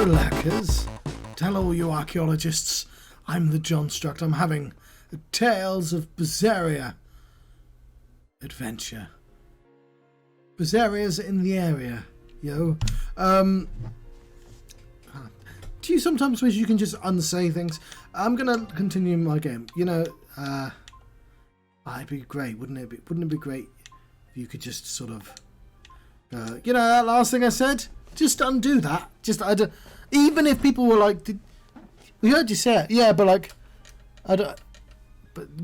Hello, Lackers. Tell all you archaeologists I'm the John Struct. I'm having a Tales of Berseria adventure. Berseria's in the area, yo. Do you sometimes wish you can just unsay things? I'm gonna continue my game. You know, it'd be great, wouldn't it? Wouldn't it be great if you could just sort of, you know, that last thing I said? Just undo that. Even if people were like, we heard you say it, yeah, but like, but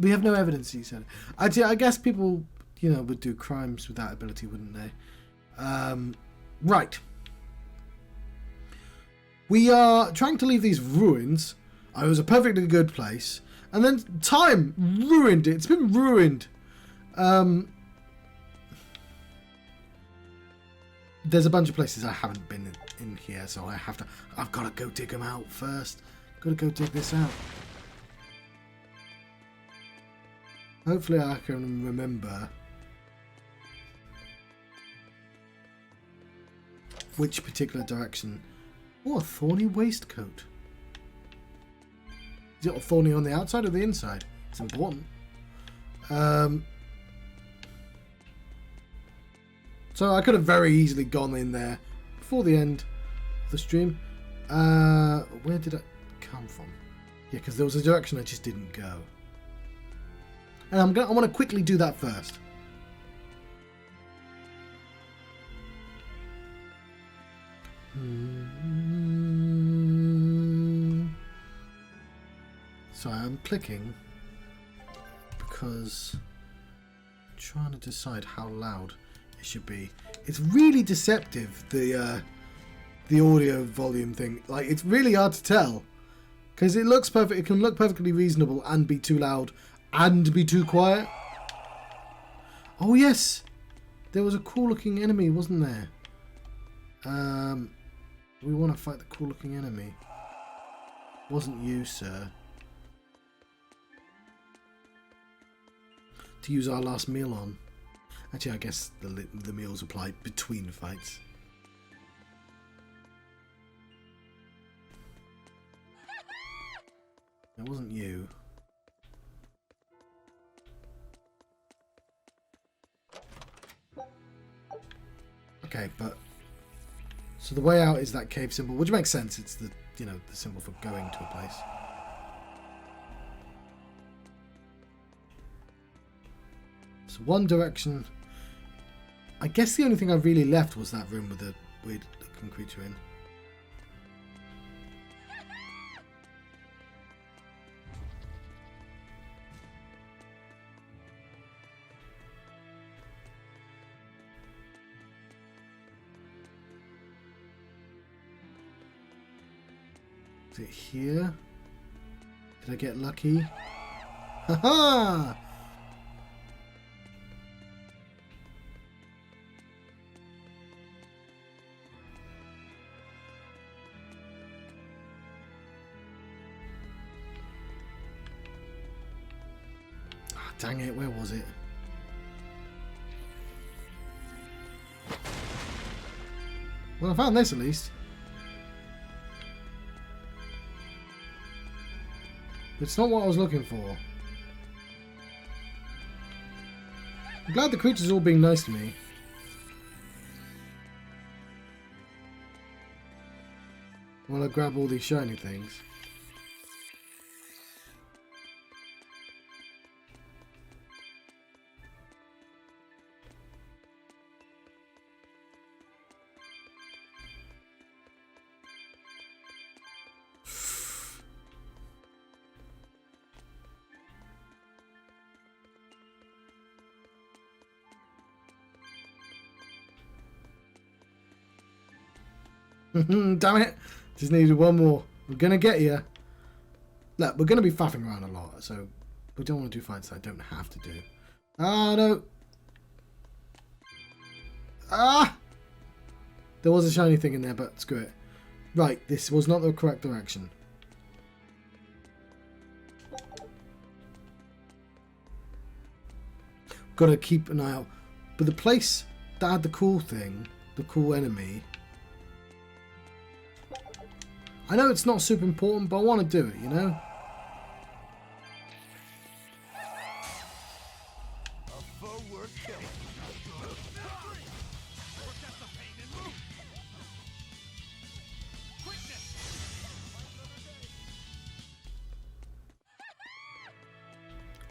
we have no evidence you said it. I guess people, you know, would do crimes with that ability, wouldn't they? Right. We are trying to leave these ruins. It was a perfectly good place, and then time ruined it. It's been ruined. There's a bunch of places I haven't been in here, so I've got to go dig them out first. Got to go dig this out. Hopefully I can remember which particular direction. Oh, a thorny waistcoat. Is it thorny on the outside or the inside? It's important. So I could have very easily gone in there before the end of the stream. Where did I come from? Yeah, because there was a direction I just didn't go. And I want to quickly do that first. So I'm clicking because I'm trying to decide how loud it should be. It's really deceptive, the audio volume thing. Like, it's really hard to tell because it looks perfect. It can look perfectly reasonable and be too loud and be too quiet. Oh yes, there was a cool-looking enemy, wasn't there? We want to fight the cool-looking enemy. Wasn't you, sir? To use our last meal on. Actually, I guess the meals apply between fights. That wasn't you. Okay, but so the way out is that cave symbol, which makes sense. It's the, you know, the symbol for going to a place. So one direction. I guess the only thing I really left was that room with the weird looking creature in. Is it here? Did I get lucky? Haha! Dang it, where was it? Well, I found this at least. It's not what I was looking for. I'm glad the creatures are all being nice to me. While I grab all these shiny things. Damn it! Just needed one more. We're gonna get you. Look, we're gonna be faffing around a lot, so we don't want to do fights that I don't have to do. Ah, no! Ah! There was a shiny thing in there, but screw it. Right, this was not the correct direction. Gotta keep an eye out. But the place that had the cool thing, the cool enemy, I know it's not super important, but I want to do it, you know?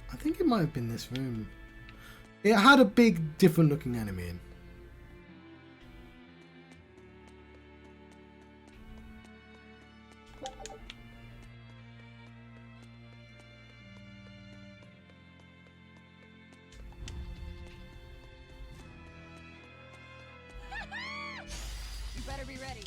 I think it might have been this room. It had a big, different looking enemy in. You better be ready.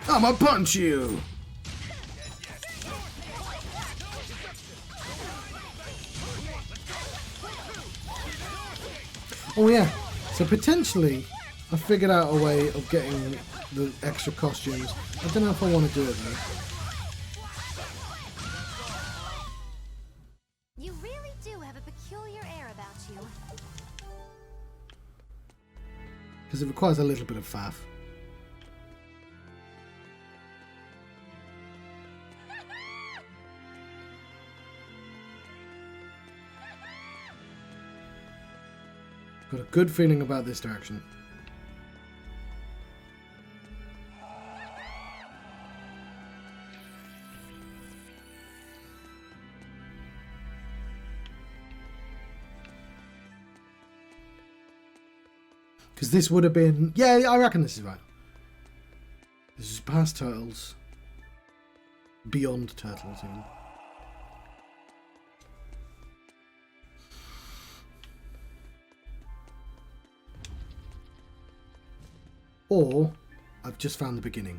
I'ma punch you! Oh yeah, so potentially I figured out a way of getting the extra costumes. I don't know if I want to do it though. You really do have a peculiar air about you. Because it requires a little bit of faff. Got a good feeling about this direction. Because this would have been... Yeah, I reckon this is right. This is past turtles. Beyond turtles, even. Or, I've just found the beginning.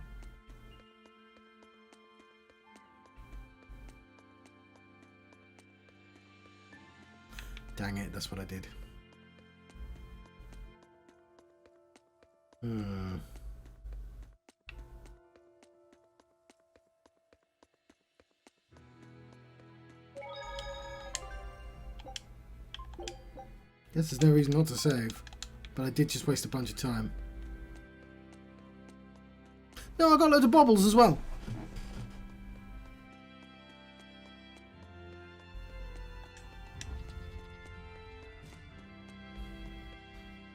Dang it, that's what I did. Guess there's no reason not to save, but I did just waste a bunch of time. No, I got loads of baubles as well.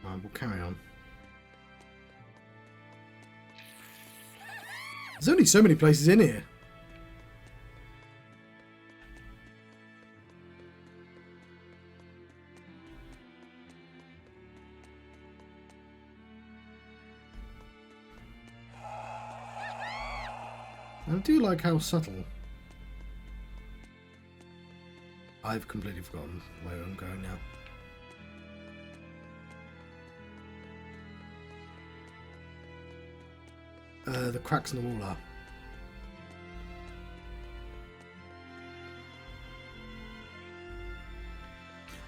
Alright, we'll carry on. There's only so many places in here. I do like how subtle. I've completely forgotten where I'm going now. The cracks in the wall are.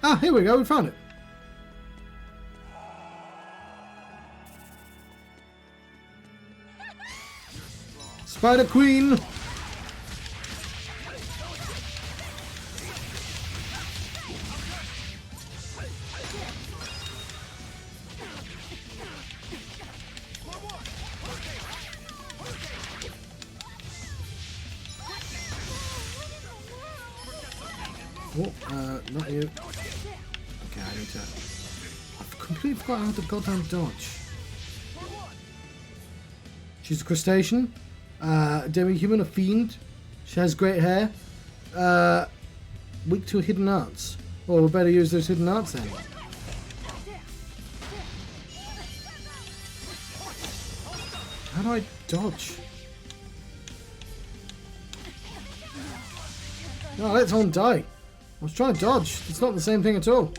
Ah, here we go, we found it. Spider Queen! Oh, not you. Okay, I need to... I've completely forgotten how to goddamn dodge. She's a crustacean. Demi-human, a fiend. She has great hair. Weak to hidden arts. Well, we better use those hidden arts then. How do I dodge? No, let someone die. I was trying to dodge. It's not the same thing at all.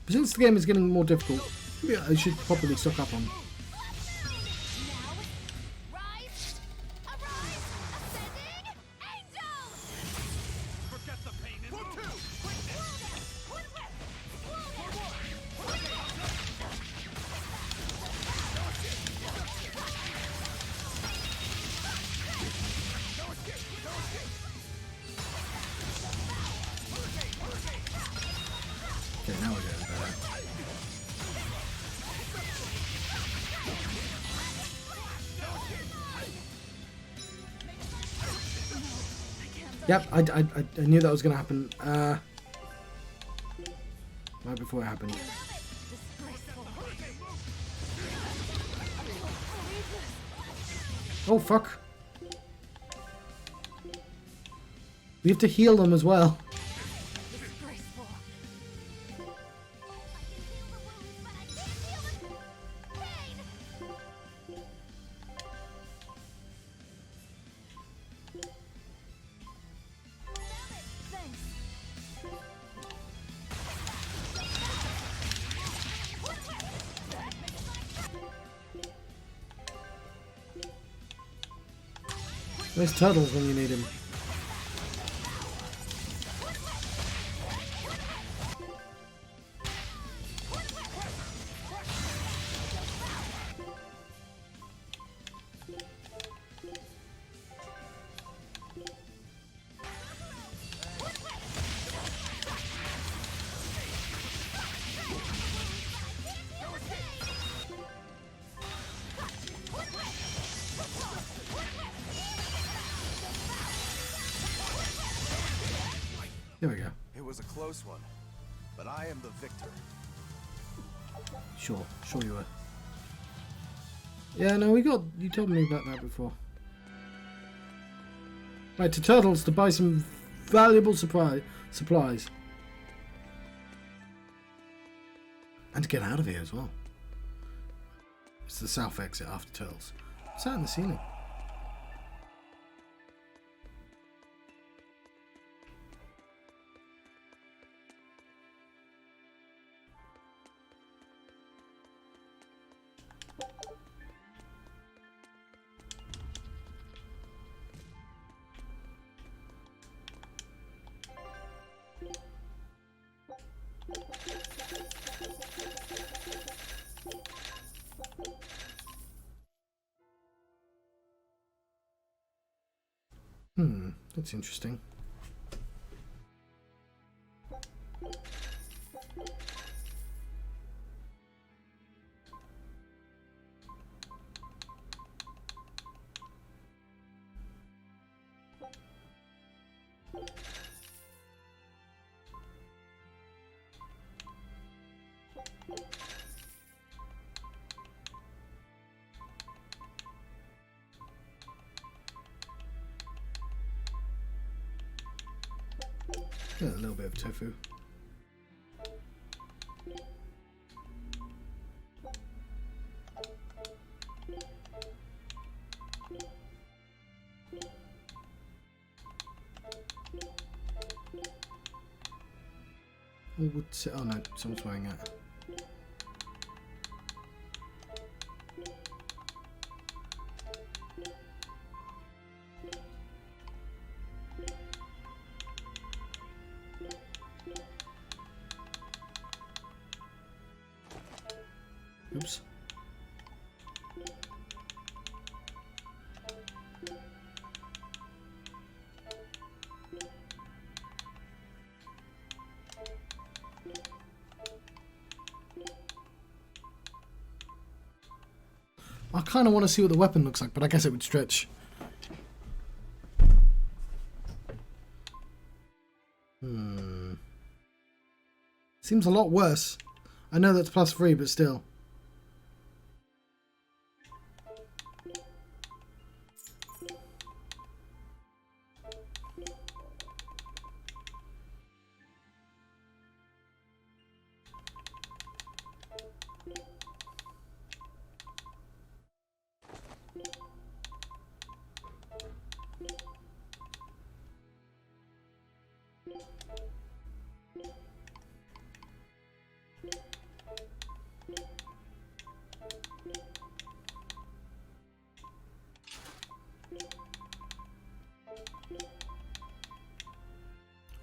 But since the game is getting more difficult, maybe I should probably stock up on. Yep, I knew that was going to happen. Right before it happened. Disgraceful. Oh, fuck. We have to heal them as well. Disgraceful. I can heal the wounds, but I can't heal the pain. Thanks. There's Turtles when you need him. There we go. It was a close one, but I am the victor. Sure you were. Yeah, no, you told me about that before. Right, to Turtles to buy some valuable supplies. And to get out of here as well. It's the south exit after Turtles. What's that in the ceiling? That's interesting. Yeah, a little bit of tofu. Oh no, someone's wearing that. Oops. I kind of want to see what the weapon looks like, but I guess it would stretch. Seems a lot worse. I know that's +3, but still.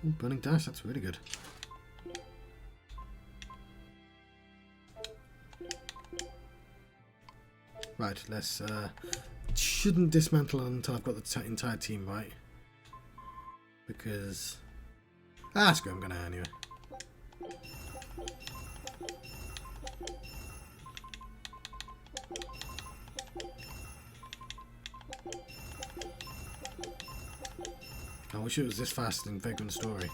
Ooh, burning dash, that's really good. Right, let's shouldn't dismantle until I've got the entire team right. Because screw it, I'm gonna anyway. I wish it was this fast in Vagrant Story.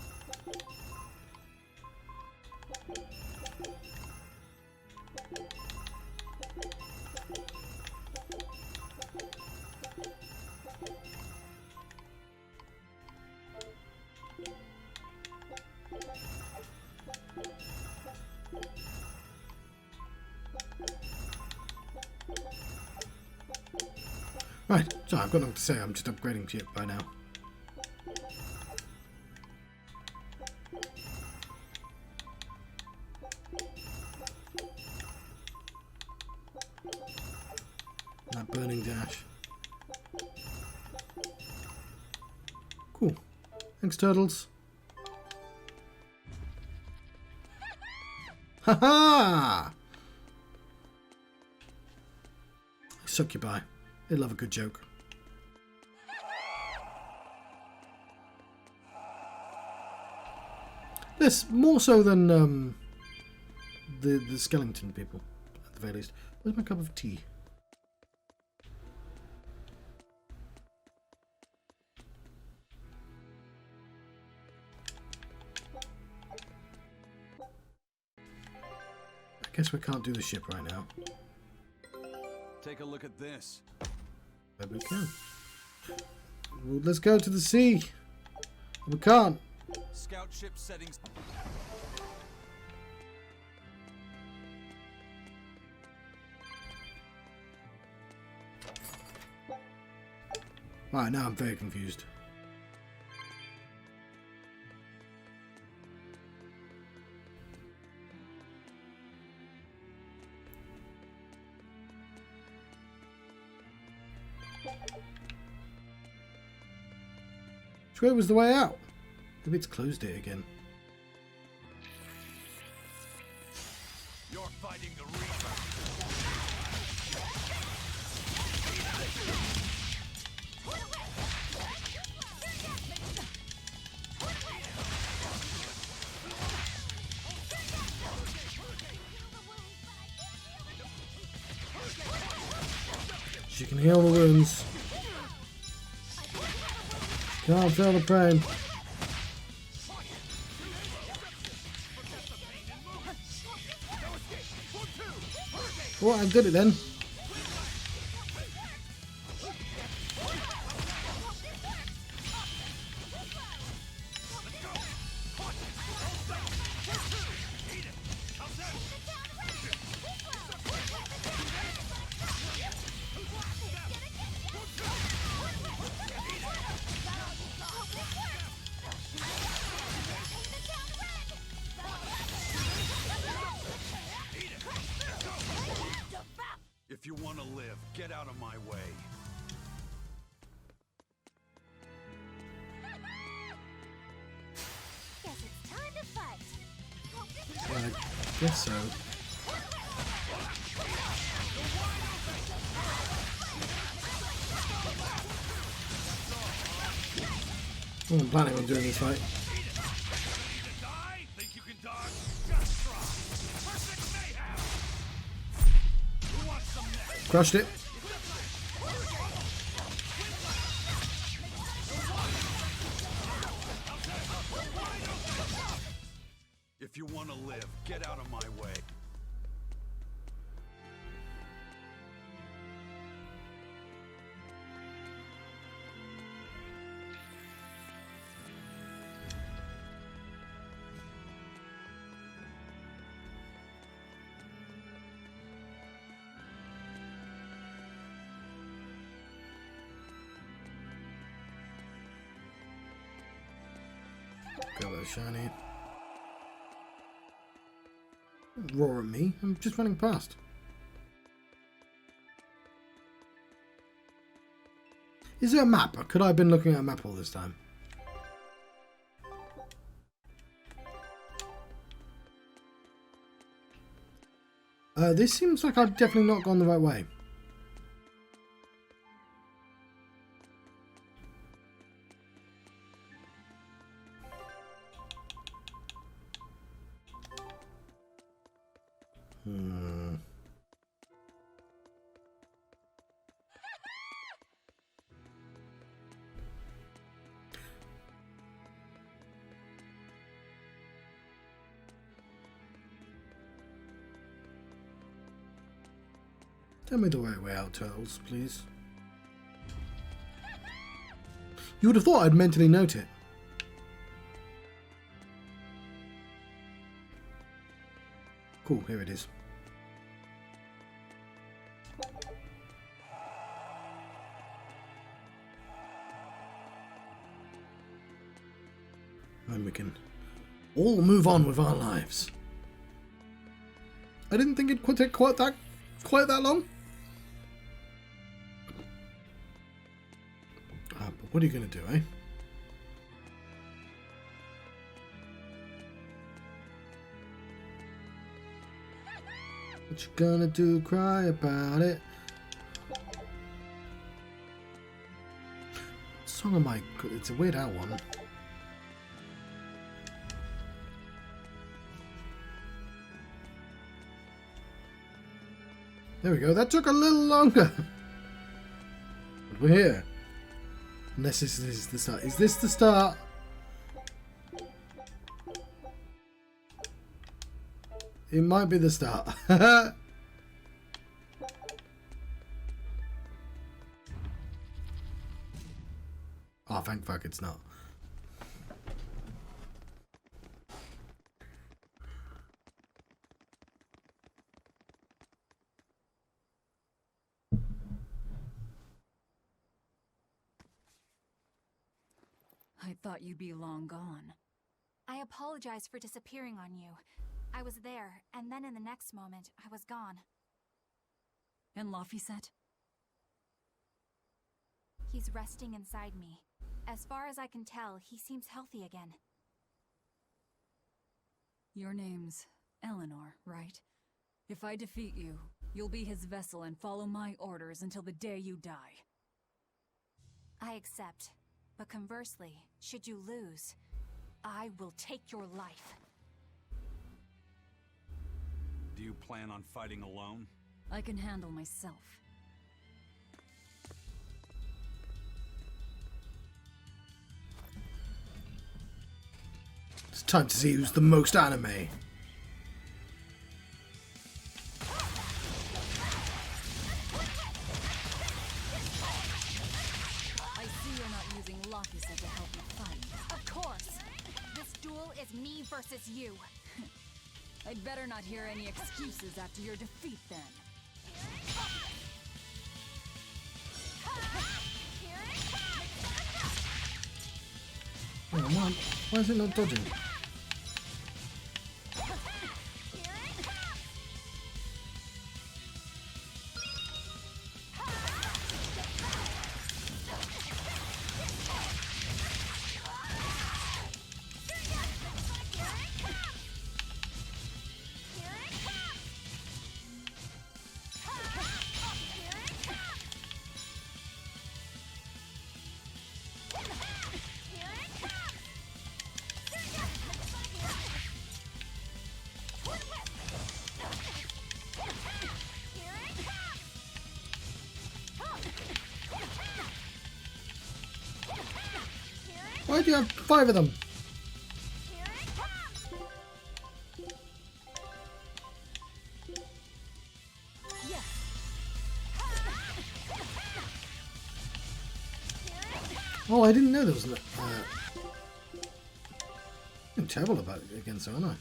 Right, so I've got nothing to say, I'm just upgrading shit by now. That burning dash. Cool. Thanks, turtles. Ha-ha! Succubi. They love a good joke. This more so than the skeleton people, at the very least. Where's my cup of tea? I guess we can't do the ship right now. Take a look at this. But we can. Well, let's go to the sea. We can't. Scout ship settings. Right, now I'm very confused. Which way was the way out? Maybe it's closed it again. You're fighting the Reaper. She can heal the wounds. Can't feel the pain. Oh, I did it then. If you want to live, get out of my way. Guess it's time to fight. Yeah, I guess so. Oh, I'm planning on doing this fight. Think you can dodge? Just try. Perfect mayhem. Who wants some next? Crushed it. If you want to live, get out of my way. Go there, shiny. Don't roar at me. I'm just running past. Is there a map? Or could I have been looking at a map all this time? This seems like I've definitely not gone the right way. Tell me the right way out, Turtles, please. You would have thought I'd mentally note it. Cool, here it is. And we can all move on with our lives. I didn't think it would take quite that long. But what are you going to do, eh? What you gonna do? Cry about it? What song am I? It's a Weird Al one. There we go. That took a little longer. But we're here. Unless this is the start. Is this the start? It might be the start. Oh, thank fuck it's not. I thought you'd be long gone. I apologize for disappearing on you. I was there, and then in the next moment, I was gone. And Laphicet? He's resting inside me. As far as I can tell, he seems healthy again. Your name's Eleanor, right? If I defeat you, you'll be his vessel and follow my orders until the day you die. I accept. But conversely, should you lose, I will take your life. Do you plan on fighting alone? I can handle myself. It's time to see who's the most anime. I see you're not using Laphicet to help you fight. Of course! This duel is me versus you. I'd better not hear any excuses after your defeat then. Oh man, why is it not dodging? Why do you have 5 of them? Oh, I didn't know there was. I'm terrible about it against, aren't I?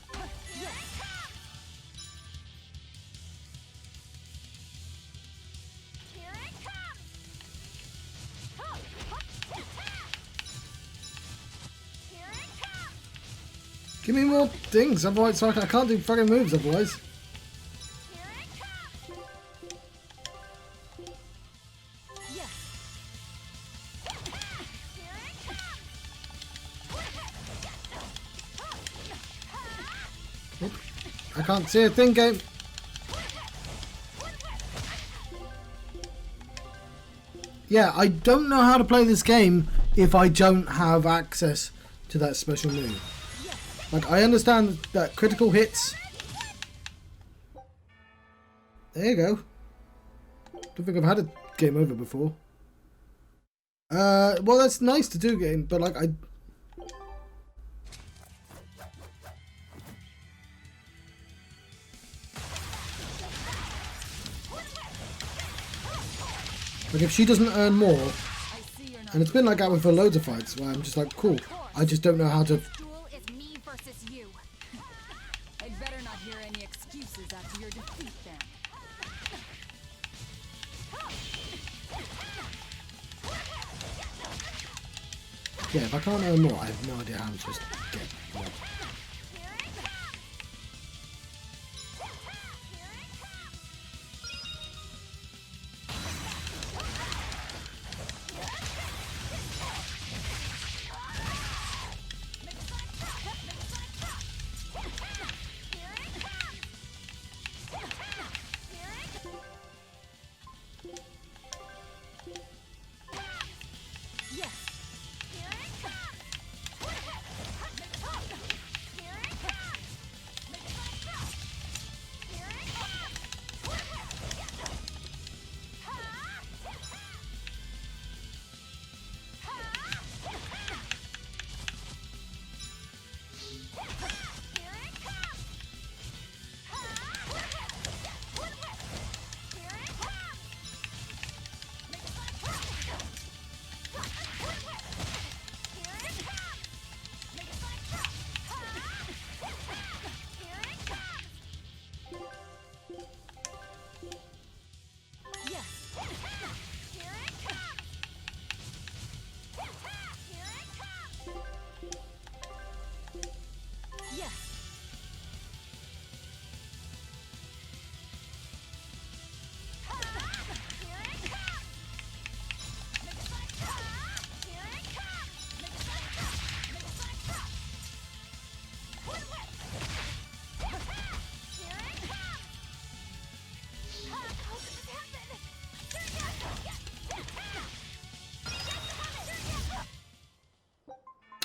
Give me more things, otherwise so I can't do fucking moves otherwise. Oop. I can't see a thing, game. Yeah, I don't know how to play this game if I don't have access to that special move. Like, I understand that critical hits. There you go. Don't think I've had a game over before. Well, that's nice to do, game, but like, Like, if she doesn't earn more, I see you're not. and it's been like that with her loads of fights, where I'm just like, cool, I just don't know how to... This duel is me versus you. I'd better not hear any excuses after your defeat then. Yeah, if I can't earn more, I have no idea how I'm supposed to get more.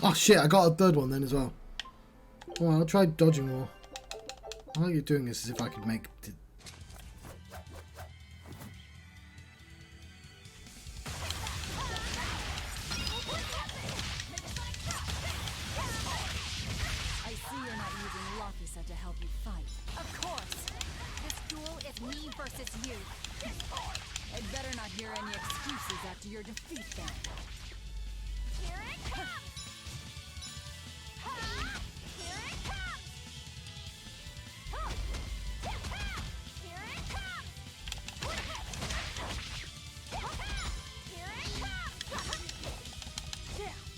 Oh shit, I got a third one then as well. Well, I'll try dodging more. I like you doing this as if I could make... I see you're not using Lofisa to help you fight. Of course. This duel is me versus you. I'd better not hear any excuses after your defeat then. Here it comes. Here it comes. Here it comes. Here it comes. Here it comes. Here it comes. Here it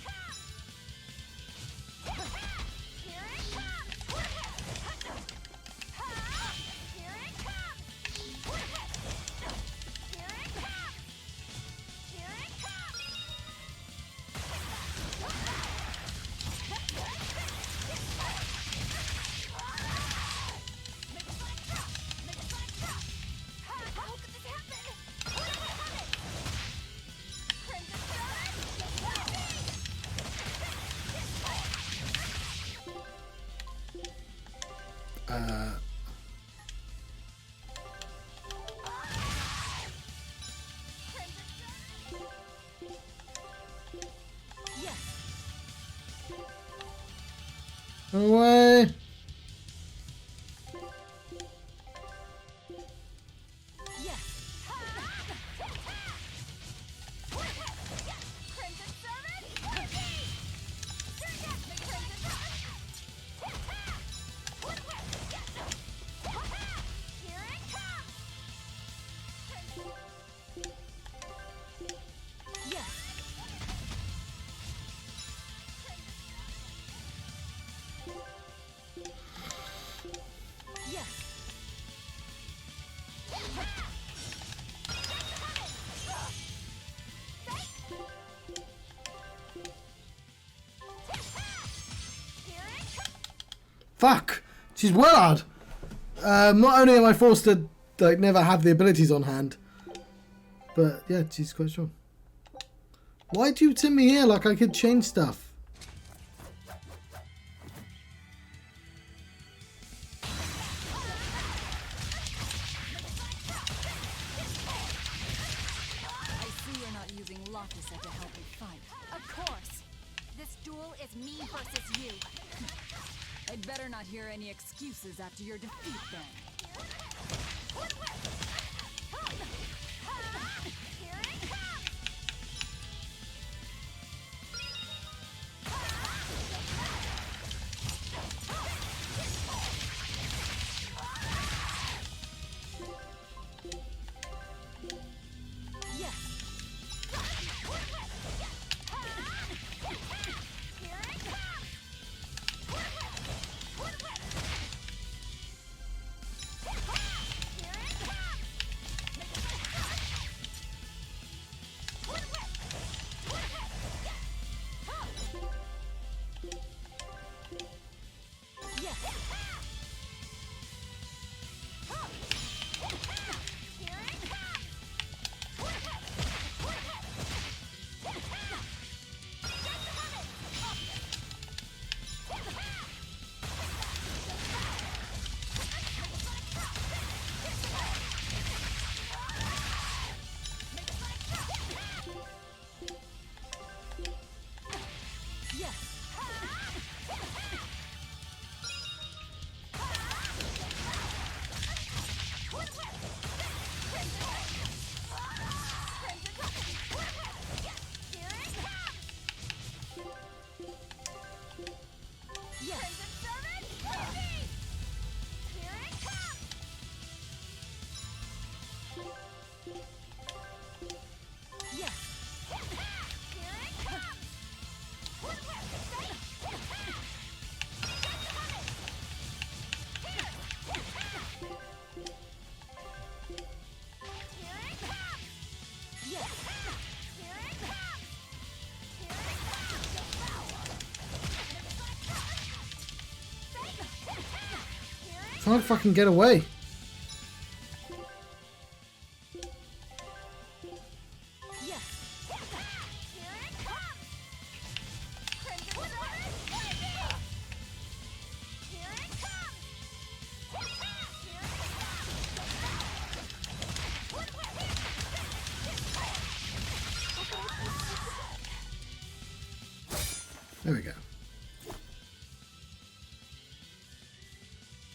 comes. Here it comes. Here it comes. Here it comes. How could this happen? Crimson Away! Fuck! She's well hard. Not only am I forced to like never have the abilities on hand, but yeah, she's quite strong. Why do you send me here like I could change stuff? I see you're not using Lofisa to help you fight. Of course. This duel is me versus you. I'd better not hear any excuses after your defeat then. Try to fucking get away. There we go.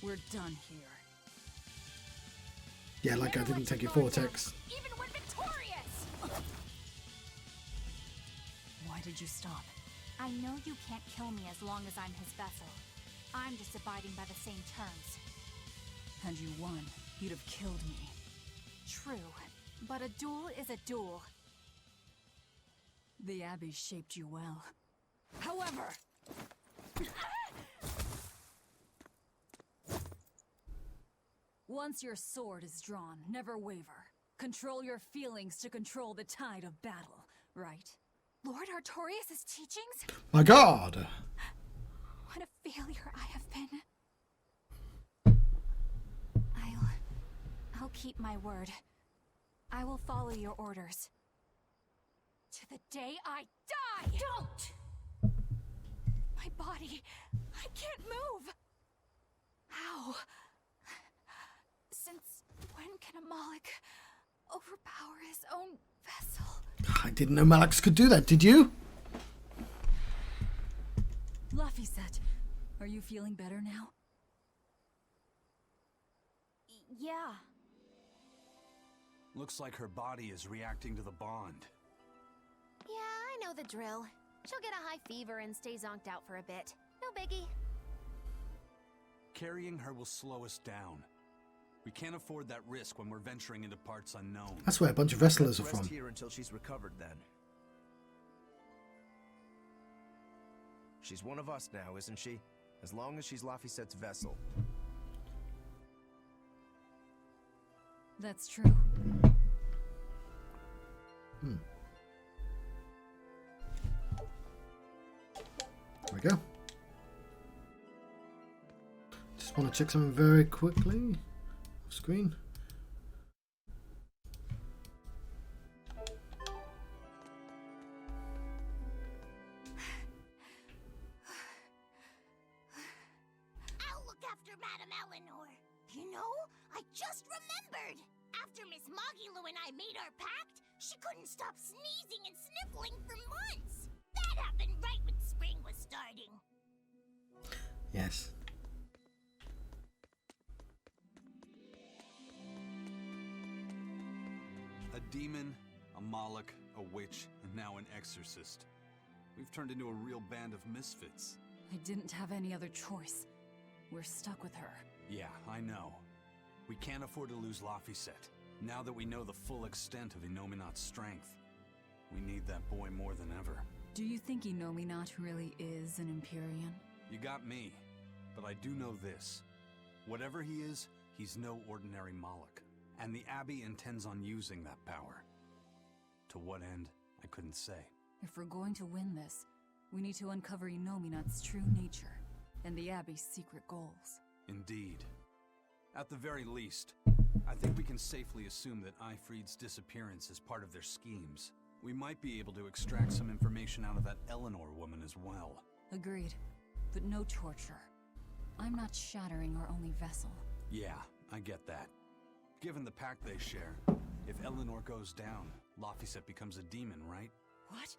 We're done here. Yeah, like I didn't take your vortex. Even when victorious! Why did you stop? I know you can't kill me as long as I'm his vessel. I'm just abiding by the same terms. Had you won, you'd have killed me. True, but a duel is a duel. The Abbey shaped you well. However... Once your sword is drawn, never waver. Control your feelings to control the tide of battle, right? Lord Artorias' teachings? My God! What a failure I have been. I'll keep my word. I will follow your orders. To the day I die! Don't! My body, I can't move! How? Since when can a Moloch overpower his own vessel? I didn't know Malaks could do that, did you? Laphicet, are you feeling better now? Yeah. Looks like her body is reacting to the bond. Yeah, I know the drill. She'll get a high fever and stay zonked out for a bit. No biggie. Carrying her will slow us down. We can't afford that risk when we're venturing into parts unknown. That's where a bunch of wrestlers are Let's rest from. here until she's recovered then. She's one of us now, isn't she? As long as she's Laphicet's vessel. That's true. There we go. Just want to check something very quickly. Off screen. I'll look after Madame Eleanor. You know, I just remembered. After Miss Mogulu and I made our pact, she couldn't stop sneezing and sniffling for months. That happened right when spring was starting. Yes. A demon, a Moloch, a witch, and now an exorcist. We've turned into a real band of misfits. I didn't have any other choice. We're stuck with her. Yeah, I know. We can't afford to lose Laphicet. Now that we know the full extent of Inominat's strength, we need that boy more than ever. Do you think Inominat really is an Empyrean? You got me, but I do know this. Whatever he is, he's no ordinary Moloch. And the Abbey intends on using that power. To what end, I couldn't say. If we're going to win this, we need to uncover Inominat's true nature and the Abbey's secret goals. Indeed. At the very least, I think we can safely assume that Ifrid's disappearance is part of their schemes. We might be able to extract some information out of that Eleanor woman as well. Agreed, but no torture. I'm not shattering our only vessel. Yeah, I get that. Given the pact they share, if Eleanor goes down, Laphicet becomes a demon, right? What?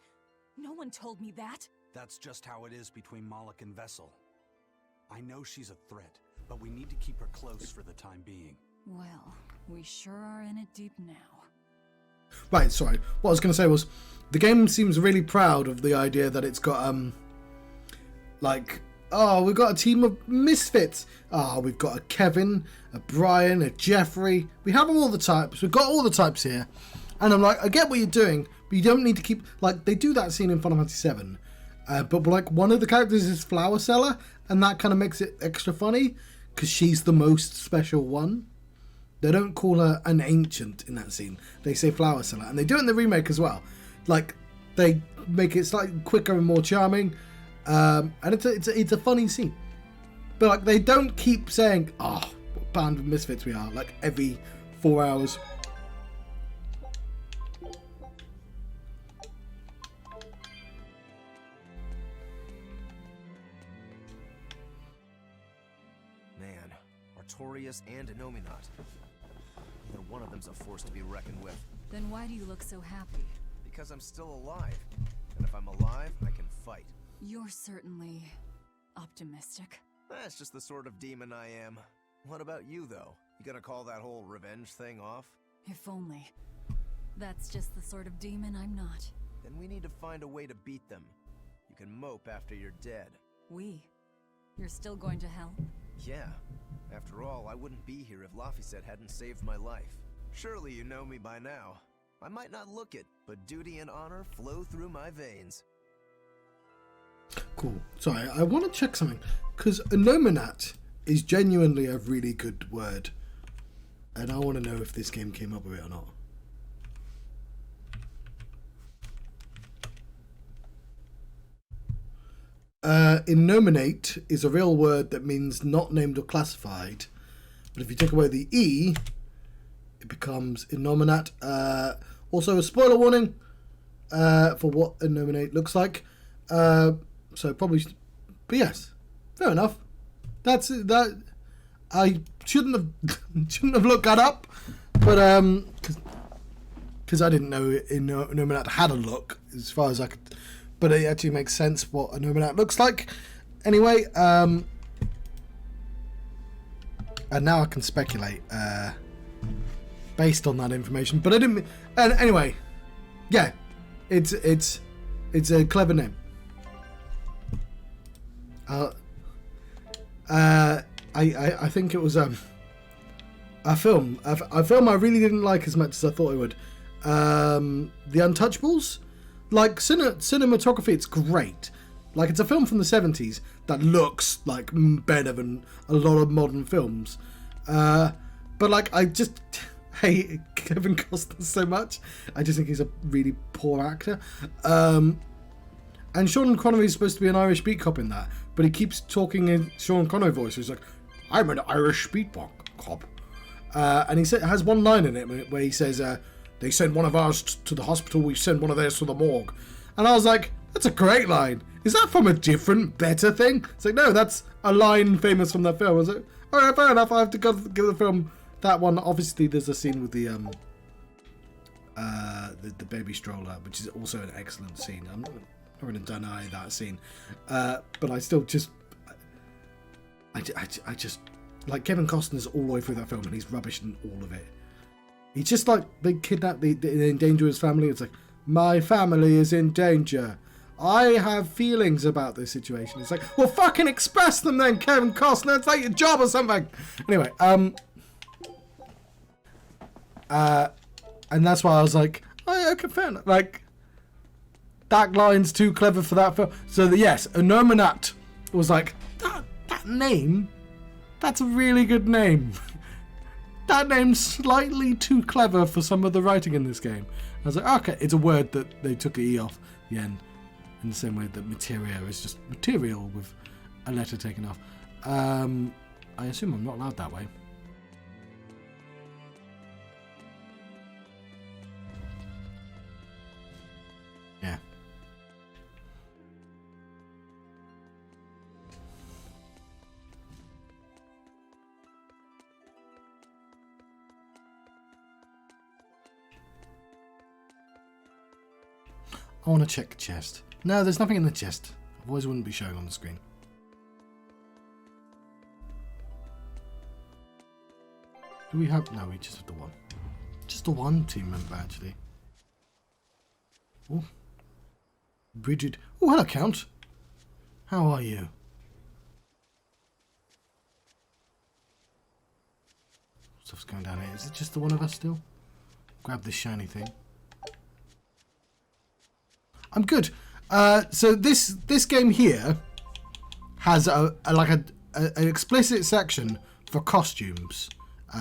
No one told me that! That's just how it is between Moloch and Vessel. I know she's a threat, but we need to keep her close for the time being. Well, we sure are in it deep now. Right, sorry. What I was going to say was, the game seems really proud of the idea that it's got, like, oh, we've got a team of misfits. Oh, we've got a Kevin, a Brian, a Jeffrey. We have all the types. We've got all the types here. And I'm like, I get what you're doing, but you don't need to keep, like, they do that scene in Final Fantasy VII. But, like, one of the characters is Flower Seller, and that kind of makes it extra funny, because she's the most special one. They don't call her an ancient in that scene. They say Flower Seller. And they do it in the remake as well. Like, they make it slightly quicker and more charming. And it's a funny scene. But, like, they don't keep saying, oh, what band of misfits we are, like, every 4 hours. Man, Artorias and Inominat. Either one of them's a force to be reckoned with. Then why do you look so happy? Because I'm still alive. And if I'm alive, I can fight. You're certainly optimistic. That's just the sort of demon I am. What about you, though? You gonna call that whole revenge thing off? If only. That's just the sort of demon I'm not. Then we need to find a way to beat them. You can mope after you're dead. We? You're still going to hell? Yeah. After all, I wouldn't be here if Laphicet hadn't saved my life. Surely you know me by now. I might not look it, but duty and honor flow through my veins. Cool. Sorry, I want to check something. Because Inominat is genuinely a really good word. And I want to know if this game came up with it or not. Innominate is a real word that means not named or classified. But if you take away the E, it becomes innominate. Also a spoiler warning for what innominate looks like. So probably, but yes, fair enough. That's that. I shouldn't have looked that up, but because I didn't know innominate had a look as far as I could. But it actually makes sense what a Nominat looks like. Anyway, and now I can speculate based on that information. But I didn't. And anyway, yeah, it's a clever name. I think it was a film I really didn't like as much as I thought it would. The Untouchables. Like, cinematography, it's great. Like, it's a film from the 70s that looks, like, better than a lot of modern films. But, like, I just hate Kevin Costner so much. I just think he's a really poor actor. And Sean Connery is supposed to be an Irish beat cop in that, but he keeps talking in Sean Connery voice. He's like, I'm an Irish beat cop. And he has one line in it where he says, they send one of ours to the hospital, we send one of theirs to the morgue. And I was like, that's a great line. Is that from a different, better thing? It's like, no, that's a line famous from that film. I was like, alright, fair enough, I have to give the film that one. Obviously, there's a scene with the baby stroller, which is also an excellent scene. I'm not going to deny that scene. But I still just... I just... Like, Kevin Costner's all the way through that film, and he's rubbish in all of it. He's just like, they kidnap, they endanger his family. It's like, my family is in danger. I have feelings about this situation. It's like, well, fucking express them then, Kevin Costner. It's like your job or something. Anyway, and that's why I was like, oh, okay, fair enough. Like, that line's too clever for that film. So, yes, Anomanat was like, that name, that's a really good name. That name's slightly too clever for some of the writing in this game. I was like, okay, it's a word that they took an E off the end. In the same way that materia is just material with a letter taken off. I assume I'm not allowed that way. Yeah. I want to check the chest. No, there's nothing in the chest. Otherwise it wouldn't be showing on the screen. Do we have... No, we just have the one. Just the one team member, actually. Oh. Bridget. Oh, hello, Count. How are you? Stuff's going down here. Is it just the one of us still? Grab this shiny thing. I'm good. So this game here has an explicit section for costumes.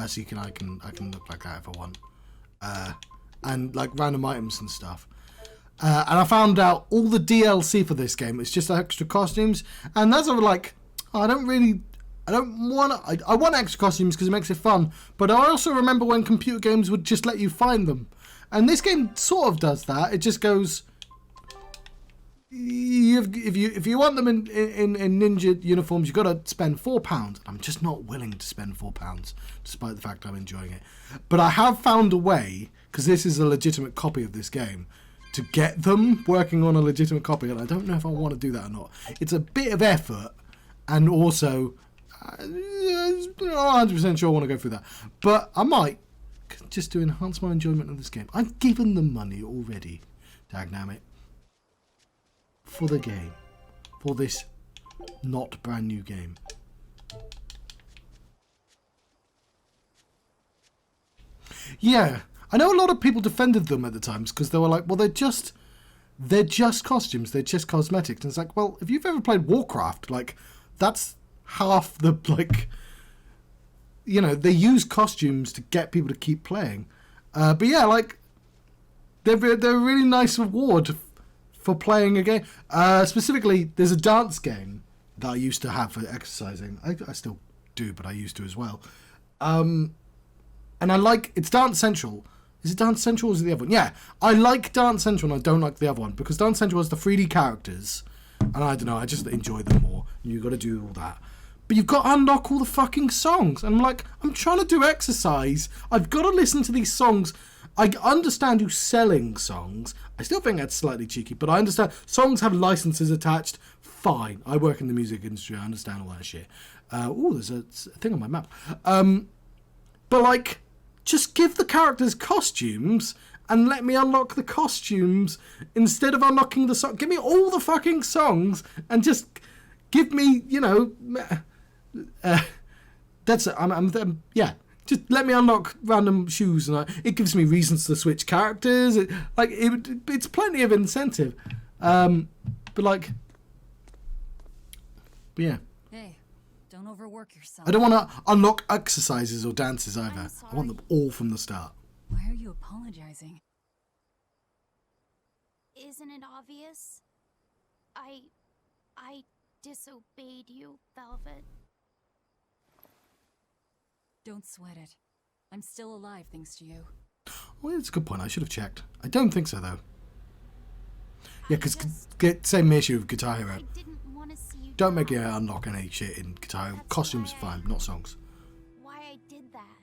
So I can look like that if I want. And like random items and stuff. And I found out all the DLC for this game is just extra costumes, and that's like, I want extra costumes because it makes it fun, but I also remember when computer games would just let you find them, and this game sort of does that. It just goes, if you want them in ninja uniforms, you've got to spend £4. I'm just not willing to spend £4, despite the fact I'm enjoying it. But I have found a way, because this is a legitimate copy of this game, to get them working on a legitimate copy, and I don't know if I want to do that or not. It's a bit of effort, and also I'm not 100% sure I want to go through that. But I might, just to enhance my enjoyment of this game. I've given them money already, dagnammit, for the game, for this not brand new game. Yeah, I know a lot of people defended them at the times because they were like, well, they're just costumes, they're just cosmetics. And it's like, well, if you've ever played Warcraft, like, that's half the, like, you know, they use costumes to get people to keep playing. But yeah, like, they're a really nice reward for playing a game. Specifically, there's a dance game that I used to have for exercising. I still do, but I used to as well. And I like, it's Dance Central. Is it Dance Central or is it the other one? Yeah, I like Dance Central and I don't like the other one because Dance Central has the 3D characters, and I don't know, I just enjoy them more. And you've got to do all that. But you've got to unlock all the fucking songs. And I'm like, I'm trying to do exercise. I've got to listen to these songs. I understand you selling songs. I still think that's slightly cheeky, but I understand songs have licenses attached. Fine. I work in the music industry. I understand all that shit. Oh, there's a thing on my map. But like, just give the characters costumes and let me unlock the costumes instead of unlocking the song. Give me all the fucking songs and just give me, you know, that's it. Yeah. Just let me unlock random shoes, and it gives me reasons to switch characters. It's plenty of incentive, but yeah. Hey, don't overwork yourself. I don't want to unlock exercises or dances either. I want them all from the start. Why are you apologizing? Isn't it obvious? I disobeyed you, Velvet. Don't sweat it. I'm still alive thanks to you. Well, that's a good point. I should have checked. I don't think so, though. Yeah, because same issue with Guitar Hero. Don't make you unlock any shit in Guitar Hero. Costumes fine, not songs. Why I did that.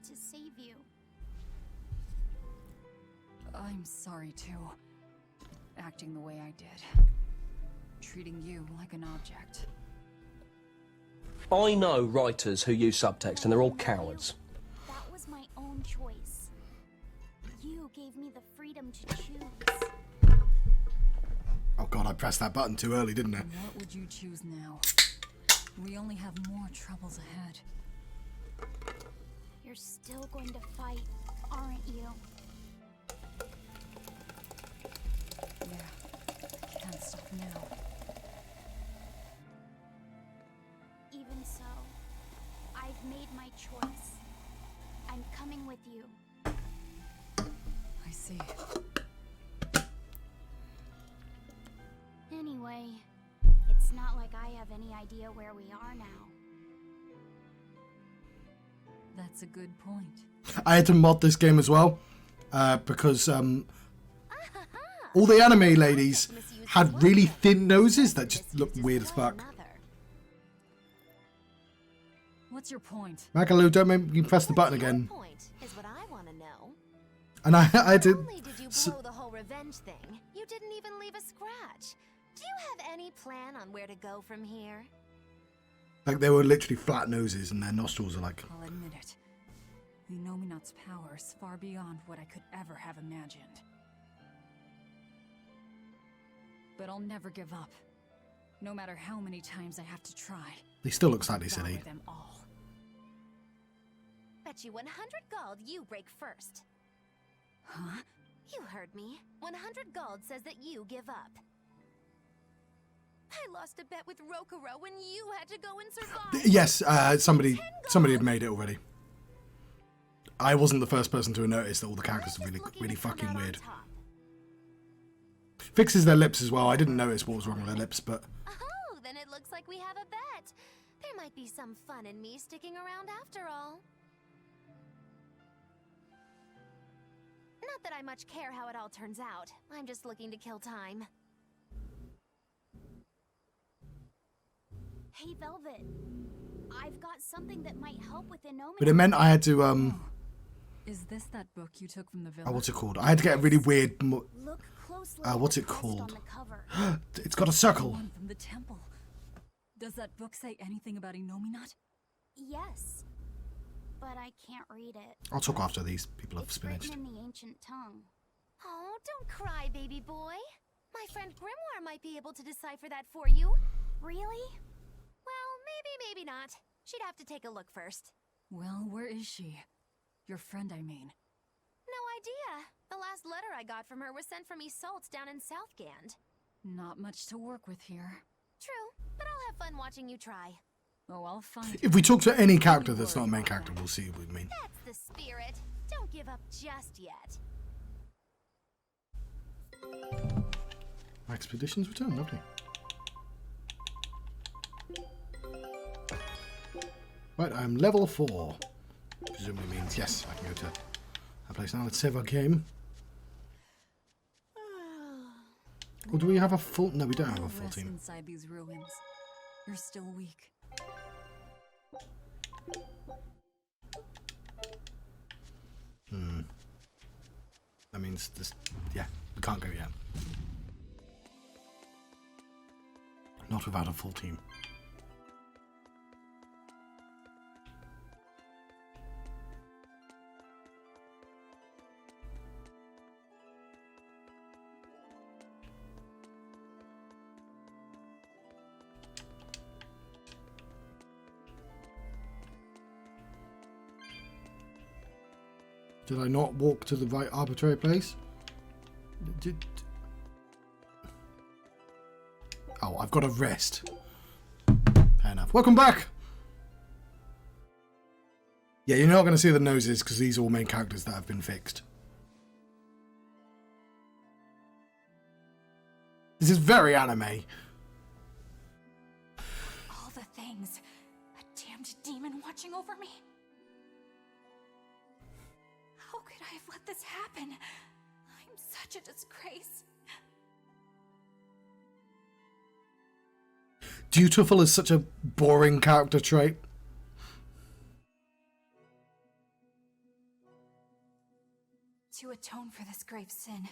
To save you. I'm sorry, too. Acting the way I did. Treating you like an object. I know writers who use subtext and they're all cowards. That was my own You gave me the freedom to choose. Oh god, I pressed that button too early, didn't I? And what would you choose now? We only have more troubles ahead. You're still going to fight, aren't you? Yeah, I can't stop now. Even so, I've made my choice. I'm coming with you. I see. Anyway, it's not like I have any idea where we are now. That's a good point. I had to mod this game as well because all the anime ladies had really thin noses that just looked weird as fuck. What's your point? Magalu, don't make me press the button again. Point is what I want to know. And I had to. Not only did you blow the whole revenge thing, you didn't even leave a scratch. Do you have any plan on where to go from here? Like, they were literally flat noses and their nostrils are like. I'll admit it. Unominat's power is far beyond what I could ever have imagined. But I'll never give up. No matter how many times I have to try. They still look slightly silly. Devour them all. Bet you 100 gold you break first. Huh? You heard me. 100 gold says that you give up. I lost a bet with Rokuro when you had to go and survive. Yes, somebody had made it already. I wasn't the first person to notice that all the characters are really fucking weird. Fixes their lips as well. I didn't notice what was wrong with their lips, but Oh, then it looks like we have a bet. There might be some fun in me sticking around after all. Not that I much care how it all turns out. I'm just looking to kill time. Hey, Velvet. I've got something that might help with Enomina. it meant I had to Is this that book you took from the village? oh, what's it called? I had to get a really weird. Look closely at what's the it text called? on the cover. It's got a circle. One from the temple. Does that book say anything about Inominat? Yes, but I can't read it. I'll talk after these people have It's finished. written in the ancient tongue. Oh, don't cry, baby boy. My friend Grimoire might be able to decipher that for you. Really? Well, maybe not. She'd have to take a look first. Well, where is she? Your friend, I mean. No idea. The last letter I got from her was sent from Isolt's down in Southgand. Not much to work with here. True, but I'll have fun watching you try. Oh, I'll find If we talk to any character that's not a main character, we'll see what we mean. That's the spirit. Don't give up just yet. Expeditions return, lovely. Right, I'm level 4. Presumably means yes, I can go to a place now. Let's save our game. Or do we have a full? No, we don't have a full Rest team. inside these ruins. You're still weak. That means this. Yeah, we can't go yet. Not without a full team. Did I not walk to the right arbitrary place? Oh, I've got to rest. Fair enough. Welcome back! Yeah, you're not going to see the noses because these are all main characters that have been fixed. This is very anime. All the things. A damned demon watching over me. How could I have let this happen? I'm such a disgrace. Dutiful is such a boring character trait. To atone for this grave sin.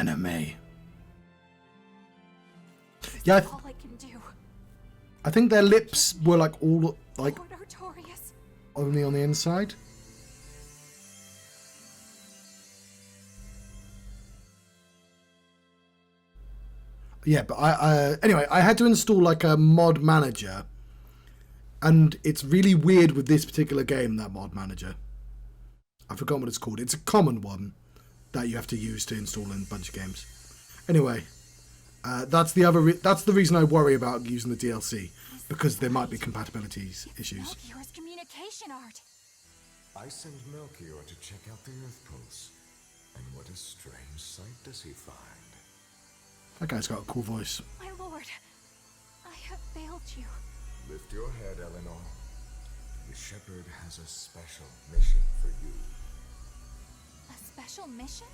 Anime. Yeah, All I can do. I think their lips were like all like Lord Artorias. only on the inside. Yeah, but anyway, I had to install like a mod manager, and it's really weird with this particular game, that mod manager. I forgot what it's called. It's a common one that you have to use to install in a bunch of games. Anyway, that's the reason I worry about using the DLC, because there might be compatibility issues. Melchior's communication art. I sent Melchior to check out the Earthpulse, and what a strange sight does he find. That guy's got a cool voice. My lord, I have failed you. Lift your head, Eleanor. The Shepherd has a special mission for you. A special mission?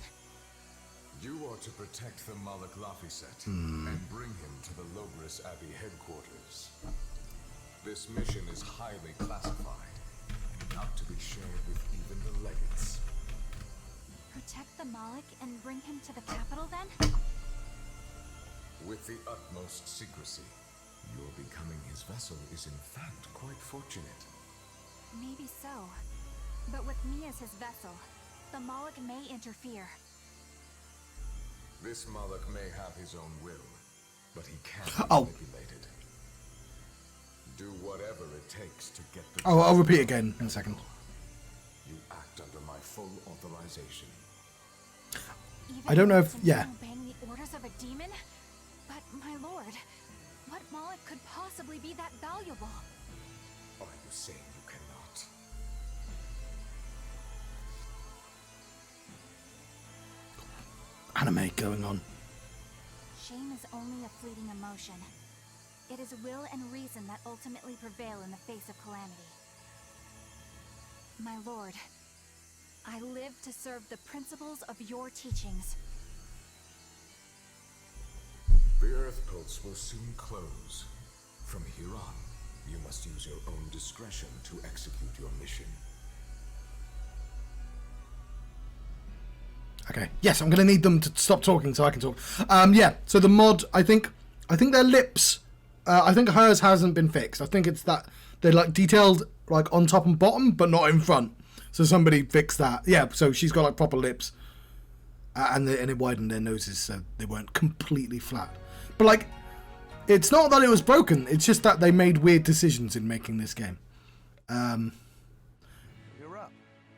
You are to protect the Moloch Laphicet and bring him to the Logris Abbey headquarters. This mission is highly classified, and not to be shared with even the legates. Protect the Moloch and bring him to the capital then? With the utmost secrecy. Your becoming his vessel is in fact quite fortunate. Maybe so. But with me as his vessel, the Moloch may interfere. This Moloch may have his own will, but he can be Oh. manipulated. Do whatever it takes to get the... Oh, I'll repeat again in a second. You act under my full authorization. Even I don't know if if- it's yeah. obeying the orders of a demon? But my lord, what Moloch could possibly be that valuable? Are you saying you cannot? Anime going on. Shame is only a fleeting emotion. It is will and reason that ultimately prevail in the face of calamity. My lord, I live to serve the principles of your teachings. The Earthpulse will soon close. From here on, you must use your own discretion to execute your mission. Okay. Yes, I'm gonna need them to stop talking so I can talk. Yeah. So the mod, I think their lips. I think hers hasn't been fixed. I think it's that they're like detailed like on top and bottom, but not in front. So somebody fixed that. Yeah. So she's got like proper lips, and it widened their noses so they weren't completely flat. But like, it's not that it was broken. It's just that they made weird decisions in making this game. You're up.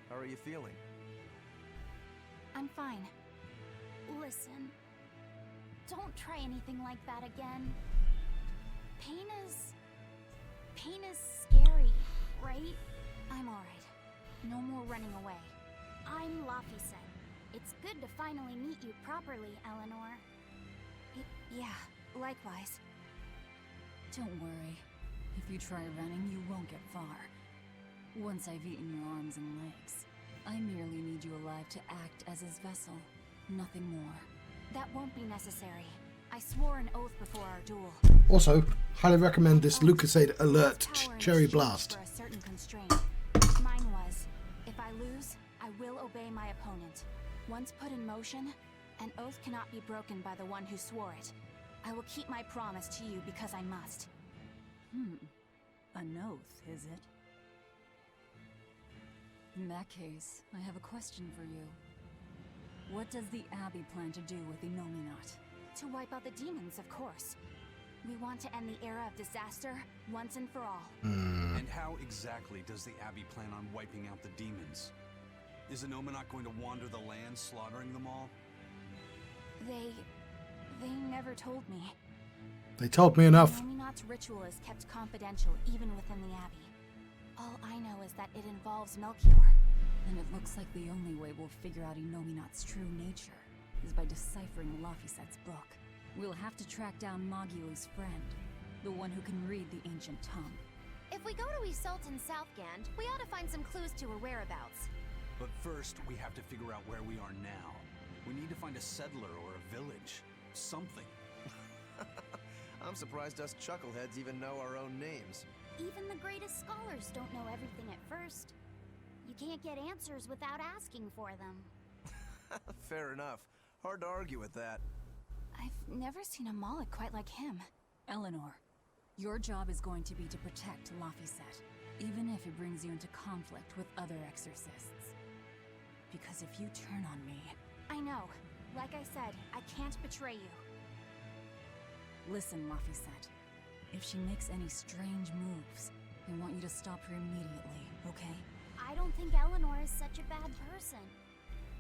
How are you feeling? I'm fine. Listen, don't try anything like that again. Pain is scary, right? I'm alright. No more running away. I'm Laphicet. It's good to finally meet you properly, Eleanor. Yeah, likewise. Don't worry. If you try running, you won't get far. Once I've eaten your arms and legs, I merely need you alive to act as his vessel. Nothing more. That won't be necessary. I swore an oath before our duel. Also, highly recommend this Lucasade Alert Power in Cherry exchange Blast. For a certain constraint. Mine was, if I lose, I will obey my opponent. Once put in motion, an oath cannot be broken by the one who swore it. I will keep my promise to you because I must. An oath, is it? In that case, I have a question for you. What does the Abbey plan to do with E09? To wipe out the demons, of course. We want to end the era of disaster once and for all. And how exactly does the Abbey plan on wiping out the demons? Is Anominat going to wander the land, slaughtering them all? They never told me. They told me enough. Nominat's ritual is kept confidential even within the Abbey. All I know is that it involves Melchior. And it looks like the only way we'll figure out Enominat's true nature is by deciphering Laphicet's book. We'll have to track down Magulu's friend, the one who can read the ancient tongue. If we go to Isolt in Southgand, we ought to find some clues to her whereabouts. But first, we have to figure out where we are now. We need to find a settler or a village. Something. I'm surprised us chuckleheads even know our own names. Even the greatest scholars don't know everything at first. You can't get answers without asking for them. Fair enough. Hard to argue with that. I've never seen a Moloch quite like him. Eleanor, your job is going to be to protect Laphicet, even if it brings you into conflict with other exorcists. Because if you turn on me... I know. Like I said, I can't betray you. Listen, Laphicet. If she makes any strange moves, I want you to stop her immediately, okay? I don't think Eleanor is such a bad person.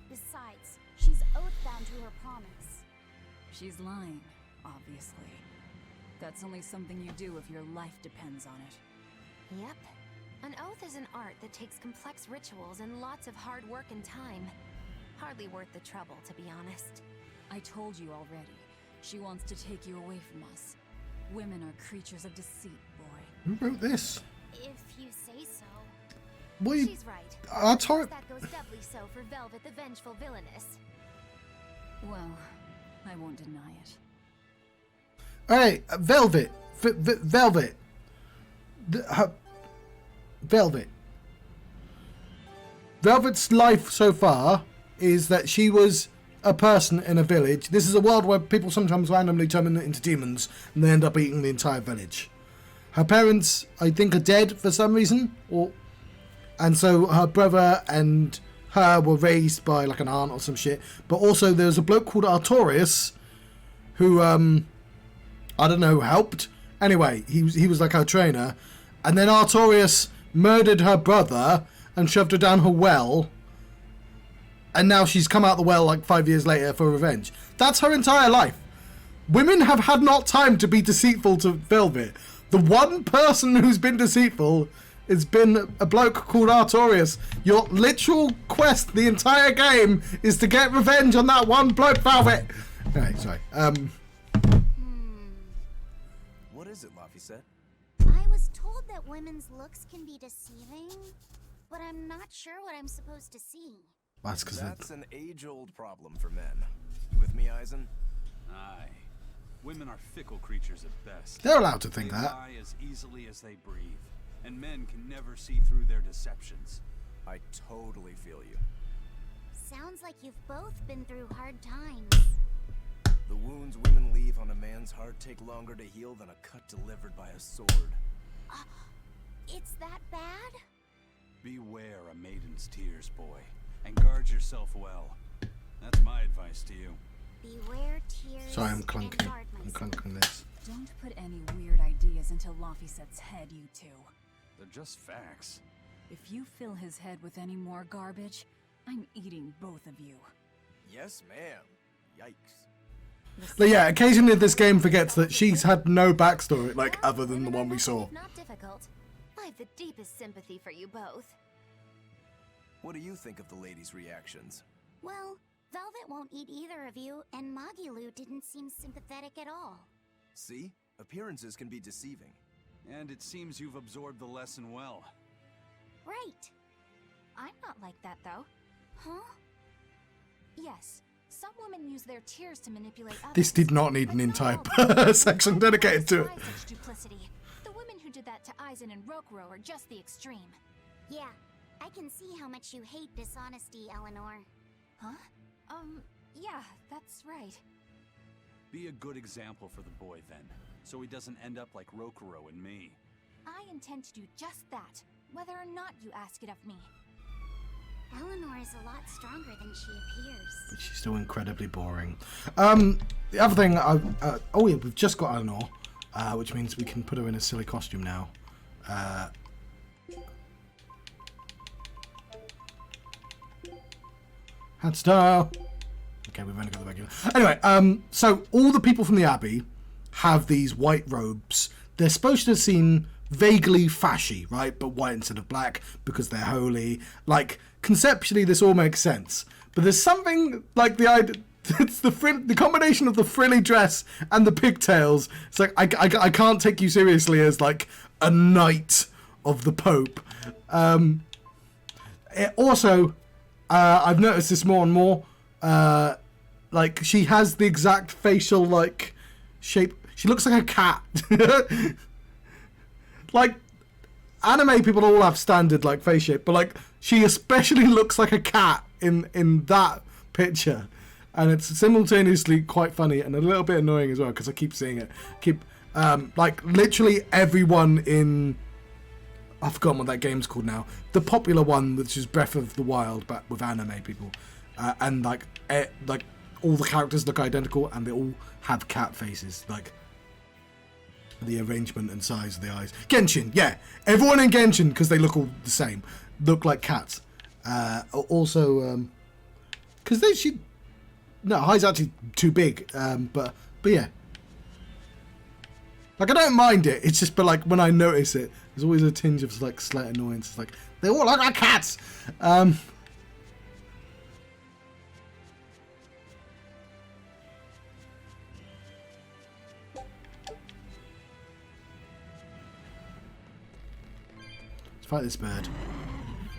Besides, she's oath-bound to her promise. She's lying, obviously. That's only something you do if your life depends on it. Yep. An oath is an art that takes complex rituals and lots of hard work and time. Hardly worth the trouble, to be honest. I told you already. She wants to take you away from us. Women are creatures of deceit, boy. Who wrote this? If you say so. What? She's right. Artorius. That goes doubly so for Velvet the Vengeful Villainess. Well, I won't deny it. Hey, Velvet. Velvet. Velvet. Velvet's life so far is that she was a person in a village. This is a world where people sometimes randomly turn into demons and they end up eating the entire village. Her parents, I think, are dead for some reason, and so her brother and her were raised by like an aunt or some shit. But also there's a bloke called Artorius who I don't know, helped. Anyway, he was like her trainer, and then Artorius murdered her brother and shoved her down her well. And now she's come out the well like 5 years later for revenge. That's her entire life. Women have had not time to be deceitful to Velvet. The one person who's been deceitful has been a bloke called Artorius. Your literal quest the entire game is to get revenge on that one bloke, Velvet. Anyway, sorry. What is it, Laphicet? I was told that women's looks can be deceiving, but I'm not sure what I'm supposed to see. That's an age-old problem for men. You with me, Eisen? Aye. Women are fickle creatures at best. They're allowed to think they that. lie as easily as they breathe, and men can never see through their deceptions. I totally feel you. Sounds like you've both been through hard times. The wounds women leave on a man's heart take longer to heal than a cut delivered by a sword. It's that bad? Beware a maiden's tears, boy, and guard yourself well. That's my advice to you. Beware tears. Sorry, I'm and clunking. guard I'm myself. clunking this. Don't put any weird ideas into Laphicet's head, you two. They're just facts. If you fill his head with any more garbage, I'm eating both of you. Yes, ma'am. Yikes. But yeah, occasionally this game forgets that she's had no backstory, like, other than the one we saw. Not difficult. I've the deepest sympathy for you both. What do you think of the ladies' reactions? Well, Velvet won't eat either of you, and Magilu didn't seem sympathetic at all. See? Appearances can be deceiving. And it seems you've absorbed the lesson well. Right. I'm not like that, though. Huh? Yes, some women use their tears to manipulate others. This did not need an but entire not all women section dedicated to it. despise such duplicity. The women who did that to Eisen and Rokuro are just the extreme. Yeah, I can see how much you hate dishonesty, Eleanor. Huh? Yeah, that's right. Be a good example for the boy, then, so he doesn't end up like Rokuro and me. I intend to do just that, whether or not you ask it of me. Eleanor is a lot stronger than she appears. But she's still incredibly boring. The other thing, oh yeah, we've just got Eleanor, which means we can put her in a silly costume now. Hand style. Okay, we've only got the regular. Anyway, so all the people from the Abbey have these white robes. They're supposed to seem vaguely fashy, right? But white instead of black because they're holy. Like, conceptually, this all makes sense. But there's something like the idea. It's the combination of the frilly dress and the pigtails. It's like I can't take you seriously as like a knight of the Pope. Also, I've noticed this more and more. Like she has the exact facial like shape. She looks like a cat. Like anime people all have standard like face shape, but like she especially looks like a cat in that picture. and it's simultaneously quite funny and a little bit annoying as well because I keep seeing it. Like literally everyone in, I've forgotten what that game's called now. The popular one, which is Breath of the Wild, but with anime people, and like all the characters look identical and they all have cat faces, like the arrangement and size of the eyes. Genshin, yeah, everyone in Genshin, because they look all the same, look like cats. Also, because Hai's actually too big, but yeah. Like, I don't mind it, it's just, but like, when I notice it, there's always a tinge of like slight annoyance. It's like, they all look like cats! Let's fight this bird.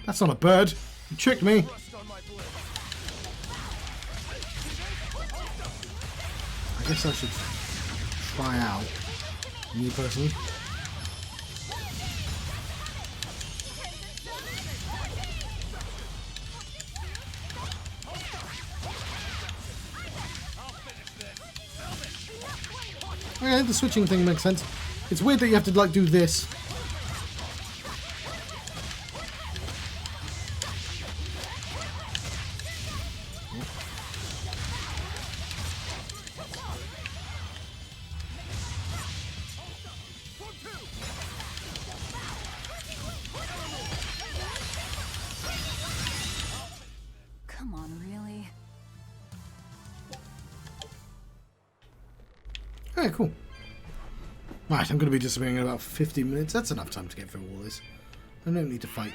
That's not a bird! You tricked me! I guess I should try out me personally. Okay, the switching thing makes sense. It's weird that you have to like do this. Come on, really? Okay, cool. Right, I'm going to be disappearing in about 50 minutes. That's enough time to get through all this. I don't need to fight.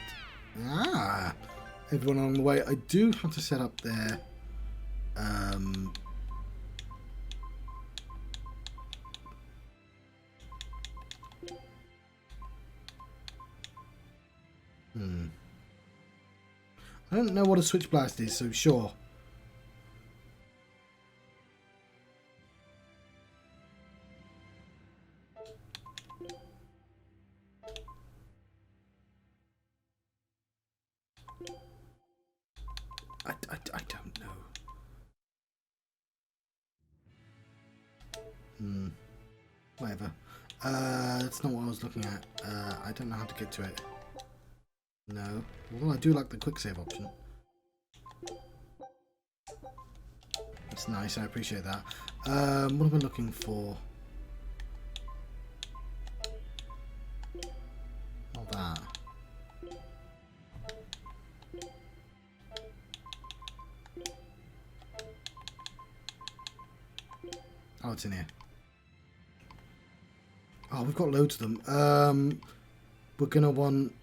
Everyone along the way. I do have to set up their... I don't know what a switch blast is, so sure. I don't know. Whatever. That's not what I was looking at. I don't know how to get to it. No. Although I do like the quick save option. It's nice, I appreciate that. What am I looking for? Not that. Oh, it's in here. Oh, we've got loads of them. We're gonna want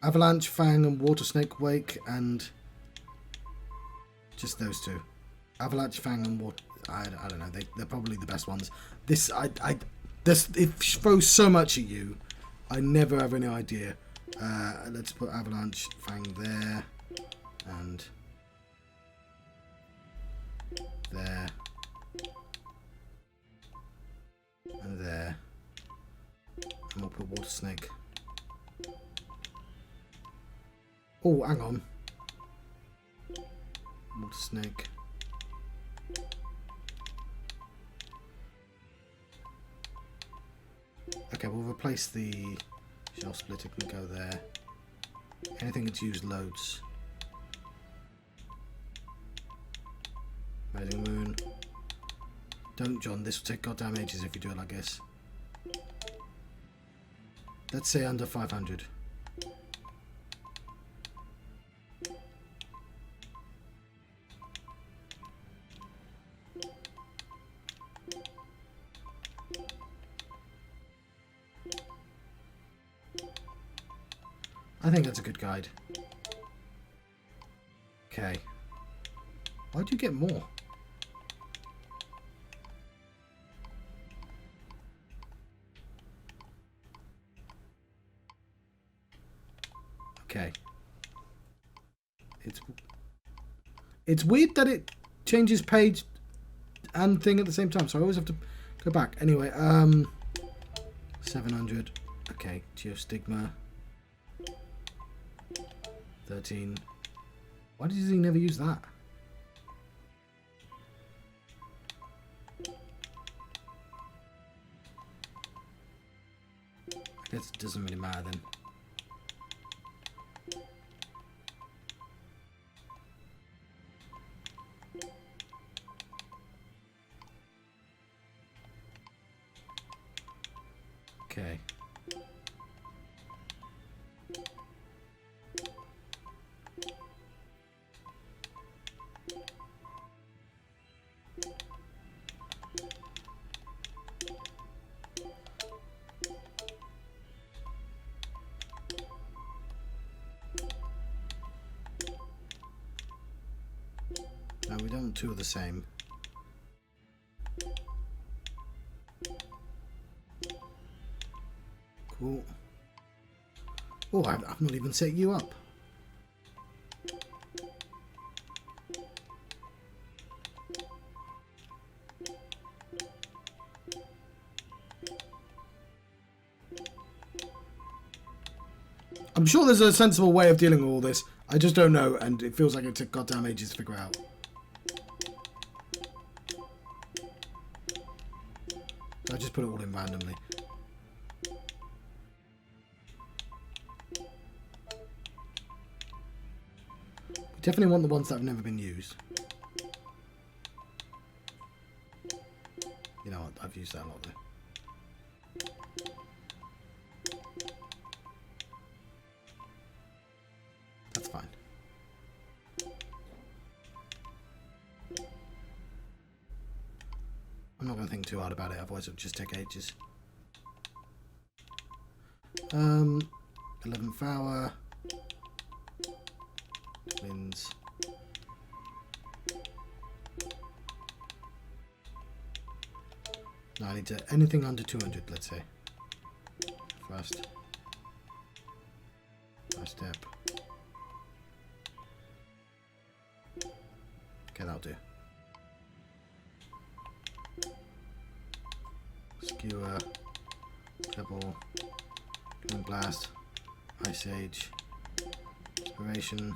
Avalanche, Fang, and Water Snake Wake, and just those two. Avalanche, Fang, and Water. I don't know. They're probably the best ones. This it throws so much at you. I never have any idea. Let's put Avalanche, Fang there, and there, and there, and we'll put Water Snake. Oh, hang on. Water Snake. Okay, we'll replace the shell splitter, can go there. Anything that's used loads. Rising Moon. Don't, John, this will take goddamn ages if you do it like this. Let's say under 500. I think that's a good guide. Okay. Why do you get more? Okay. It's weird that it changes page and thing at the same time, so I always have to go back. Anyway, 700. Okay, Geostigma. 13. Why Why does he never use that? I guess it doesn't really matter then. Okay. No, we don't want two of the same. Cool. Oh, I've not even set you up. I'm sure there's a sensible way of dealing with all this. I just don't know, and it feels like it took goddamn ages to figure out. I just put it all in randomly. We definitely want the ones that have never been used. You know what? I've used that a lot though. That's fine. I'm not going to think too hard about it, otherwise it'll just take ages. 11th hour. Twins. No, I need to... anything under 200, let's say. First step. Okay, that'll do. Skewer, Pebble, Gun Blast, Ice Age, Inspiration.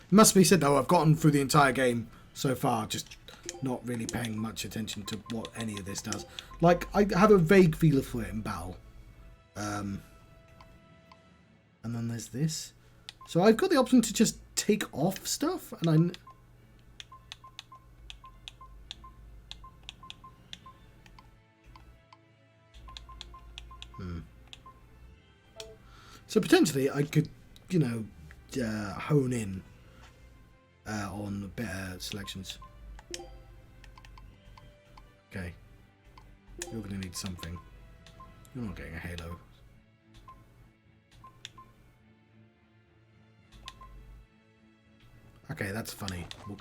It must be said though, I've gotten through the entire game so far, just not really paying much attention to what any of this does. Like, I have a vague feel for it in battle. And then there's this. So I've got the option to just take off stuff, and So potentially I could, you know, hone in on better selections. Okay. You're going to need something. You're not getting a halo. Okay, that's funny. We'll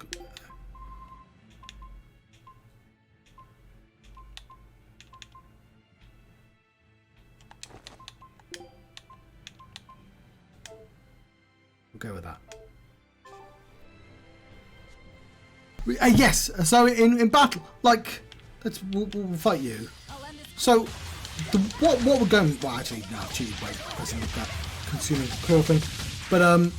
go with that. Yes, so in battle, like, we'll fight you. So, what we're going... Well, actually, no, I've cheated by pressing that consuming the core thing. But,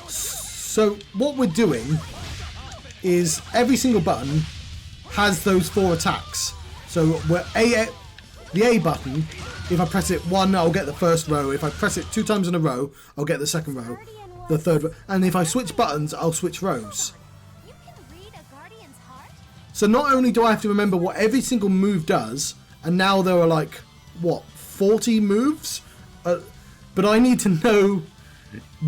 so, what we're doing is every single button has those 4 attacks. So, the A button, if I press it 1, I'll get the first row. If I press it 2 times in a row, I'll get the second row. The third row. And if I switch buttons, I'll switch rows. You can read a guardian's heart? So not only do I have to remember what every single move does, and now there are like, what, 40 moves? But I need to know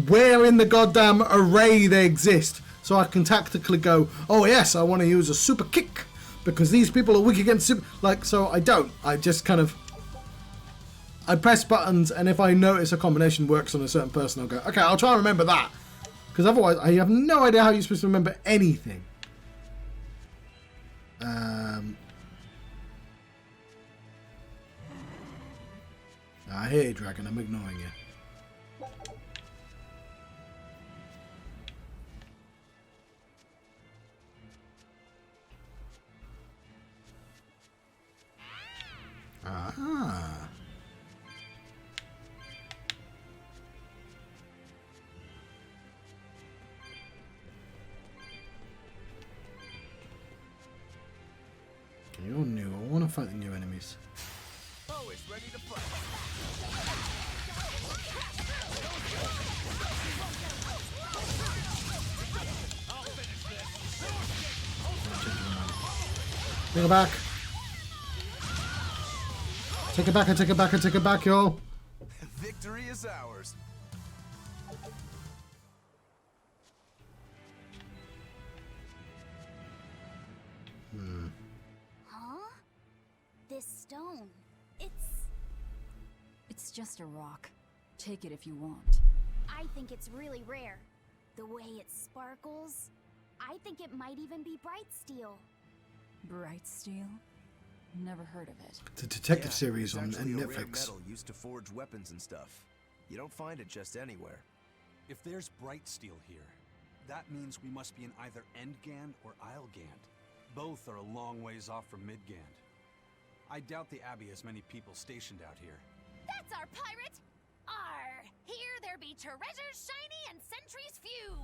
where in the goddamn array they exist, so I can tactically go, oh yes, I want to use a super kick, because these people are weak against super... Like, so I don't. I just kind of... I press buttons, and if I notice a combination works on a certain person, I'll go, okay, I'll try and remember that. Because otherwise, I have no idea how you're supposed to remember anything. I hear you, Dragon. I'm ignoring you. fight the new enemies. Always ready to fight. Bring it back. Take it back, I take it back, I take it back, y'all. Victory is ours. Huh? This stone. It's just a rock. Take it if you want. I think it's really rare. The way it sparkles. I think it might even be bright steel. Bright steel? Never heard of it. It's a detective Yeah, series it's on actually a rare Netflix. metal used to forge weapons and stuff. You don't find it just anywhere. If there's bright steel here, that means we must be in either Endgand or Islegand. Both are a long ways off from Midgand. I doubt the Abbey has many people stationed out here. That's our pirate! Arr! Here there be treasures shiny and sentries few!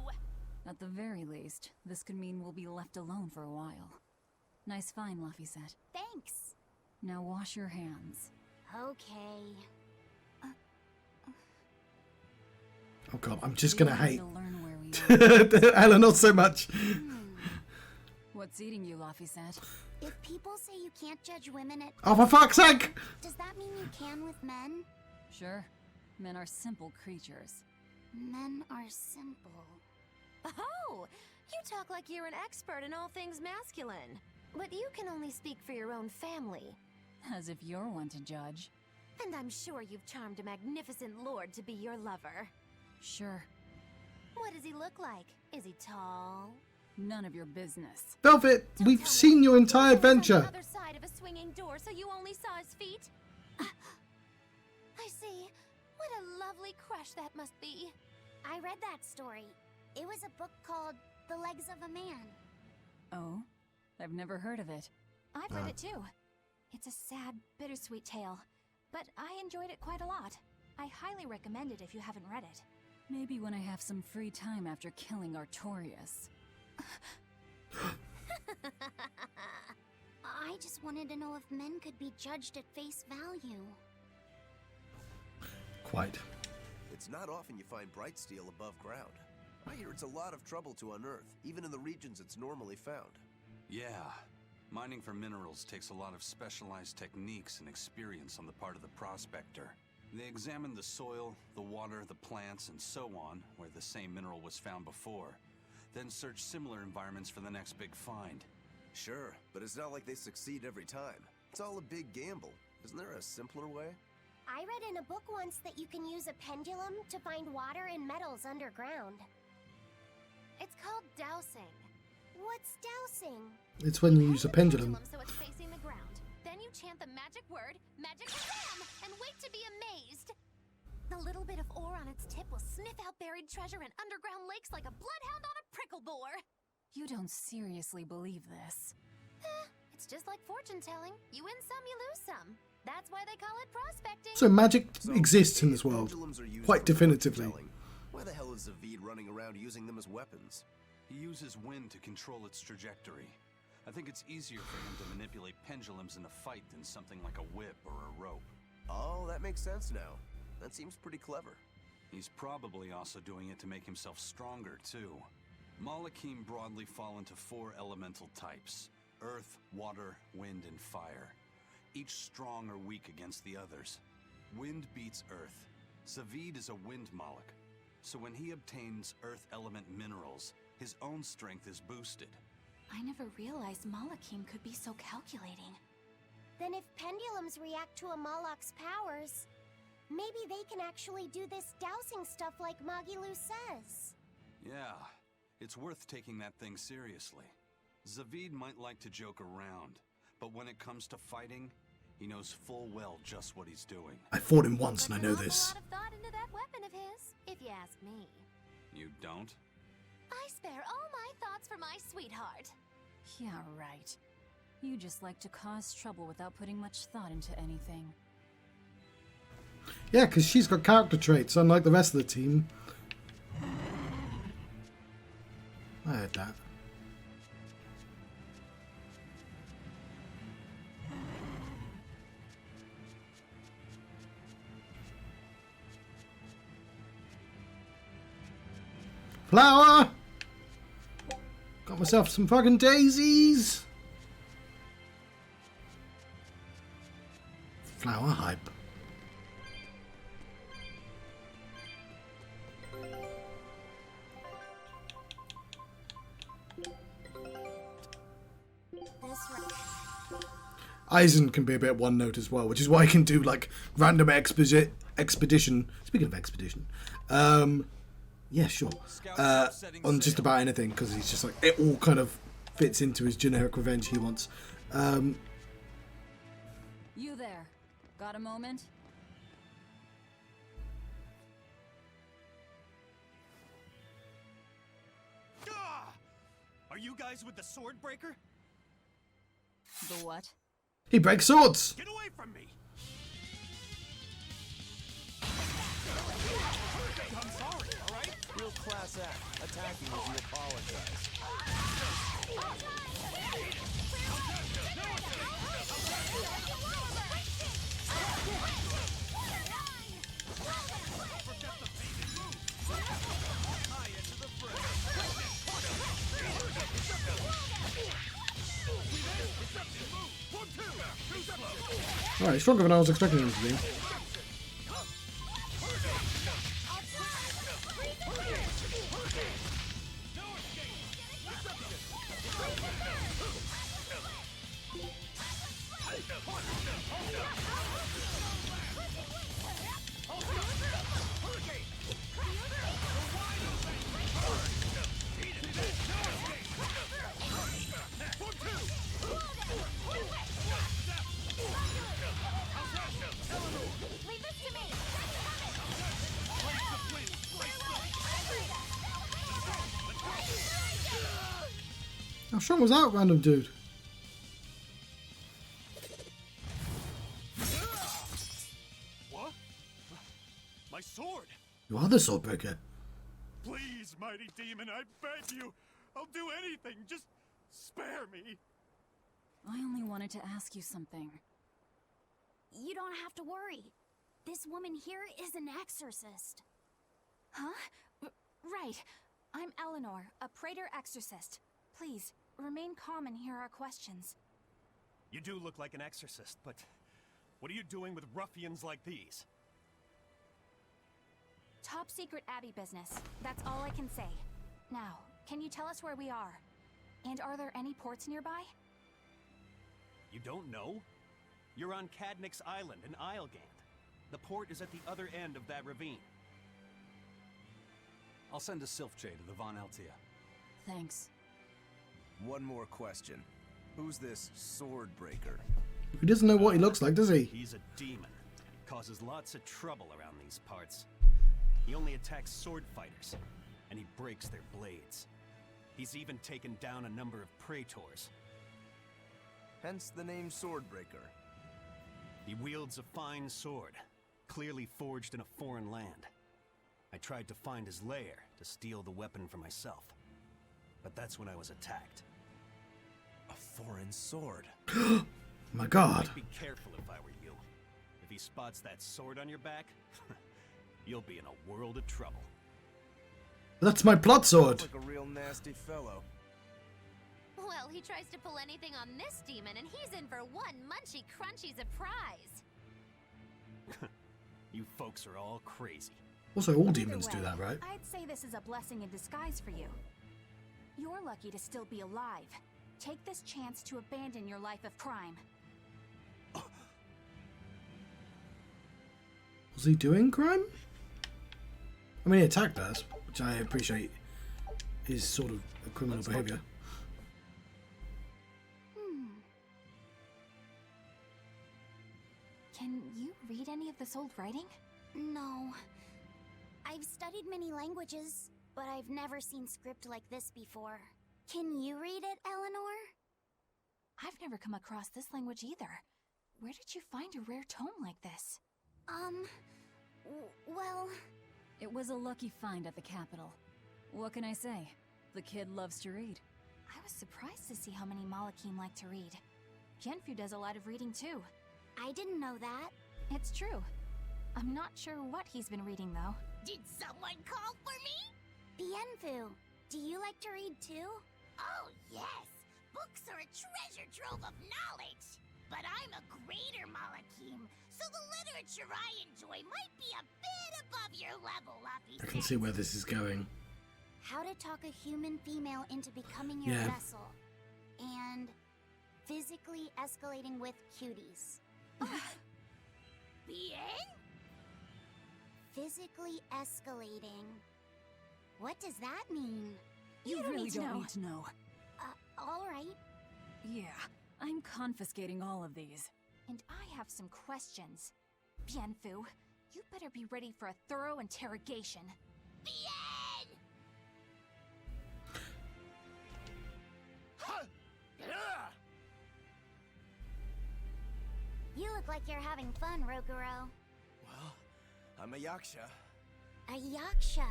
At the very least, this could mean we'll be left alone for a while. Nice find, Laphicet. Thanks. Now wash your hands. Okay. Oh god, I'm just gonna hate. To learn where we are. Ella, not so much. What's eating you, Laphicet? If people say you can't judge women at... Oh, for fuck's sake! Does that mean you can with men? Sure. Men are simple creatures. Men are simple. Oh, you talk like you're an expert in all things masculine. But you can only speak for your own family. As if you're one to judge. And I'm sure you've charmed a magnificent lord to be your lover. Sure. What does he look like? Is he tall? None of your business. Velvet, we've seen your entire He was on adventure. the other side of a swinging door, so you only saw his feet? I see. What a lovely crush that must be. I read that story. It was a book called The Legs of a Man. Oh? I've never heard of it. I've read it too. It's a sad, bittersweet tale, but I enjoyed it quite a lot. I highly recommend it if you haven't read it. Maybe when I have some free time after killing Artorias. I just wanted to know if men could be judged at face value. Quite. It's not often you find bright steel above ground. I hear it's a lot of trouble to unearth, even in the regions it's normally found. Yeah. Mining for minerals takes a lot of specialized techniques and experience on the part of the prospector. They examine the soil, the water, the plants, and so on, where the same mineral was found before. Then search similar environments for the next big find. Sure, but it's not like they succeed every time. It's all a big gamble. Isn't there a simpler way? I read in a book once that you can use a pendulum to find water and metals underground. It's called dowsing. What's dowsing? It's when you use a pendulum. So it's facing the ground. Then you chant the magic word, magic shazam, and wait to be amazed. The little bit of ore on its tip will sniff out buried treasure in underground lakes like a bloodhound on a prickle bore. You don't seriously believe this. It's just like fortune telling. You win some, you lose some. That's why they call it prospecting. So magic So, exists in if this world, pendulums are used quite for fortune definitively. telling, why the hell is Zavid running around using them as weapons? He uses wind to control its trajectory. I think it's easier for him to manipulate pendulums in a fight than something like a whip or a rope. Oh, that makes sense now. That seems pretty clever. He's probably also doing it to make himself stronger, too. Malakim broadly fall into 4 elemental types: earth, water, wind, and fire. Each strong or weak against the others. Wind beats earth. Zavid is a wind Moloch, so when he obtains earth element minerals, his own strength is boosted. I never realized Malakim could be so calculating. Then if pendulums react to a Moloch's powers, maybe they can actually do this dowsing stuff like Magilu says. Yeah, it's worth taking that thing seriously. Zavid might like to joke around, but when it comes to fighting, he knows full well just what he's doing. I fought him once and I know Put an this. awful lot of thought into that weapon of his, if you ask me. You don't? I spare all my thoughts for my sweetheart. Yeah, right. You just like to cause trouble without putting much thought into anything. Yeah, because she's got character traits, unlike the rest of the team. I heard that. Flower! Got myself some fucking daisies! Flower hype. Eisen can be a bit one note as well, which is why I can do like random expedition. Speaking of expedition, yeah, sure. On just about anything, because he's just like, it all kind of fits into his generic revenge he wants. You there. Got a moment? Ah! Are you guys with the sword breaker? The what? He breaks swords! Get away from me! I'm sorry, alright? Real class act. Attacking as you apologize. Alright, stronger than I was expecting him to be. How strong was that random dude? What? My sword! You are the swordbreaker. Please, mighty demon, I beg you! I'll do anything, just spare me! I only wanted to ask you something. You don't have to worry. This woman here is an exorcist. Huh? Right. I'm Eleanor, a praetor exorcist. Please, remain calm and hear our questions. You do look like an exorcist, but what are you doing with ruffians like these? Top secret Abbey business. That's all I can say. Now, can you tell us where we are? And are there any ports nearby? You don't know? You're on Cadnick's Island in Islegand. The port is at the other end of that ravine. I'll send a Sylph-J to the Von Altia. Thanks. One more question. Who's this sword breaker? He doesn't know what he looks like, does he? He's a demon. Causes lots of trouble around these parts. He only attacks sword fighters, and he breaks their blades. He's even taken down a number of praetors. Hence the name Swordbreaker. He wields a fine sword, clearly forged in a foreign land. I tried to find his lair to steal the weapon for myself, but that's when I was attacked. A foreign sword. My God. I'd be careful if I were you. If he spots that sword on your back, you'll be in a world of trouble. That's my plot sword. Like a real nasty fellow. Well, he tries to pull anything on this demon, and he's in for one munchy crunchy surprise. You folks are all crazy. Also, all Either demons do way, that, right? I'd say this is a blessing in disguise for you. You're lucky to still be alive. Take this chance to abandon your life of crime. Was he doing crime? I mean, he attacked us, which I appreciate is sort of a criminal behavior. Can you read any of this old writing? No. I've studied many languages, but I've never seen script like this before. Can you read it, Eleanor? I've never come across this language either. Where did you find a rare tome like this? Well... It was a lucky find at the capital. What can I say? The kid loves to read. I was surprised to see how many Malakim like to read. Genfu does a lot of reading too. I didn't know that. It's true. I'm not sure what he's been reading though. Did someone call for me? Bienfu, do you like to read too? Oh, yes. Books are a treasure trove of knowledge. But I'm a greater Malakim, so the literature I enjoy might be a bit above your level, Luffy. I can see where this is going. How to talk a human female into becoming your Yeah. vessel. And physically escalating with cuties. Bien? Physically escalating. What does that mean? You really don't need to know. Alright. Yeah, I'm confiscating all of these. And I have some questions. Bienfu, you better be ready for a thorough interrogation. Bien! You look like you're having fun, Rokuro. Well, I'm a yaksha. A yaksha.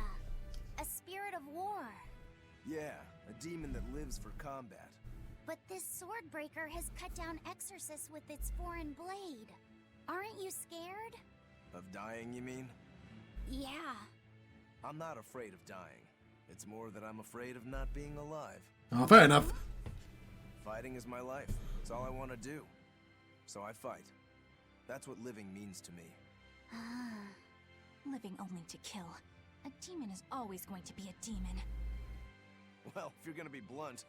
A spirit of war. Yeah, a demon that lives for combat. But this sword breaker has cut down exorcists with its foreign blade. Aren't you scared? Of dying, you mean? Yeah. I'm not afraid of dying. It's more that I'm afraid of not being alive. Oh, fair enough. Fighting is my life. It's all I want to do. So I fight. That's what living means to me. Living only to kill. A demon is always going to be a demon. Well, if you're gonna be blunt.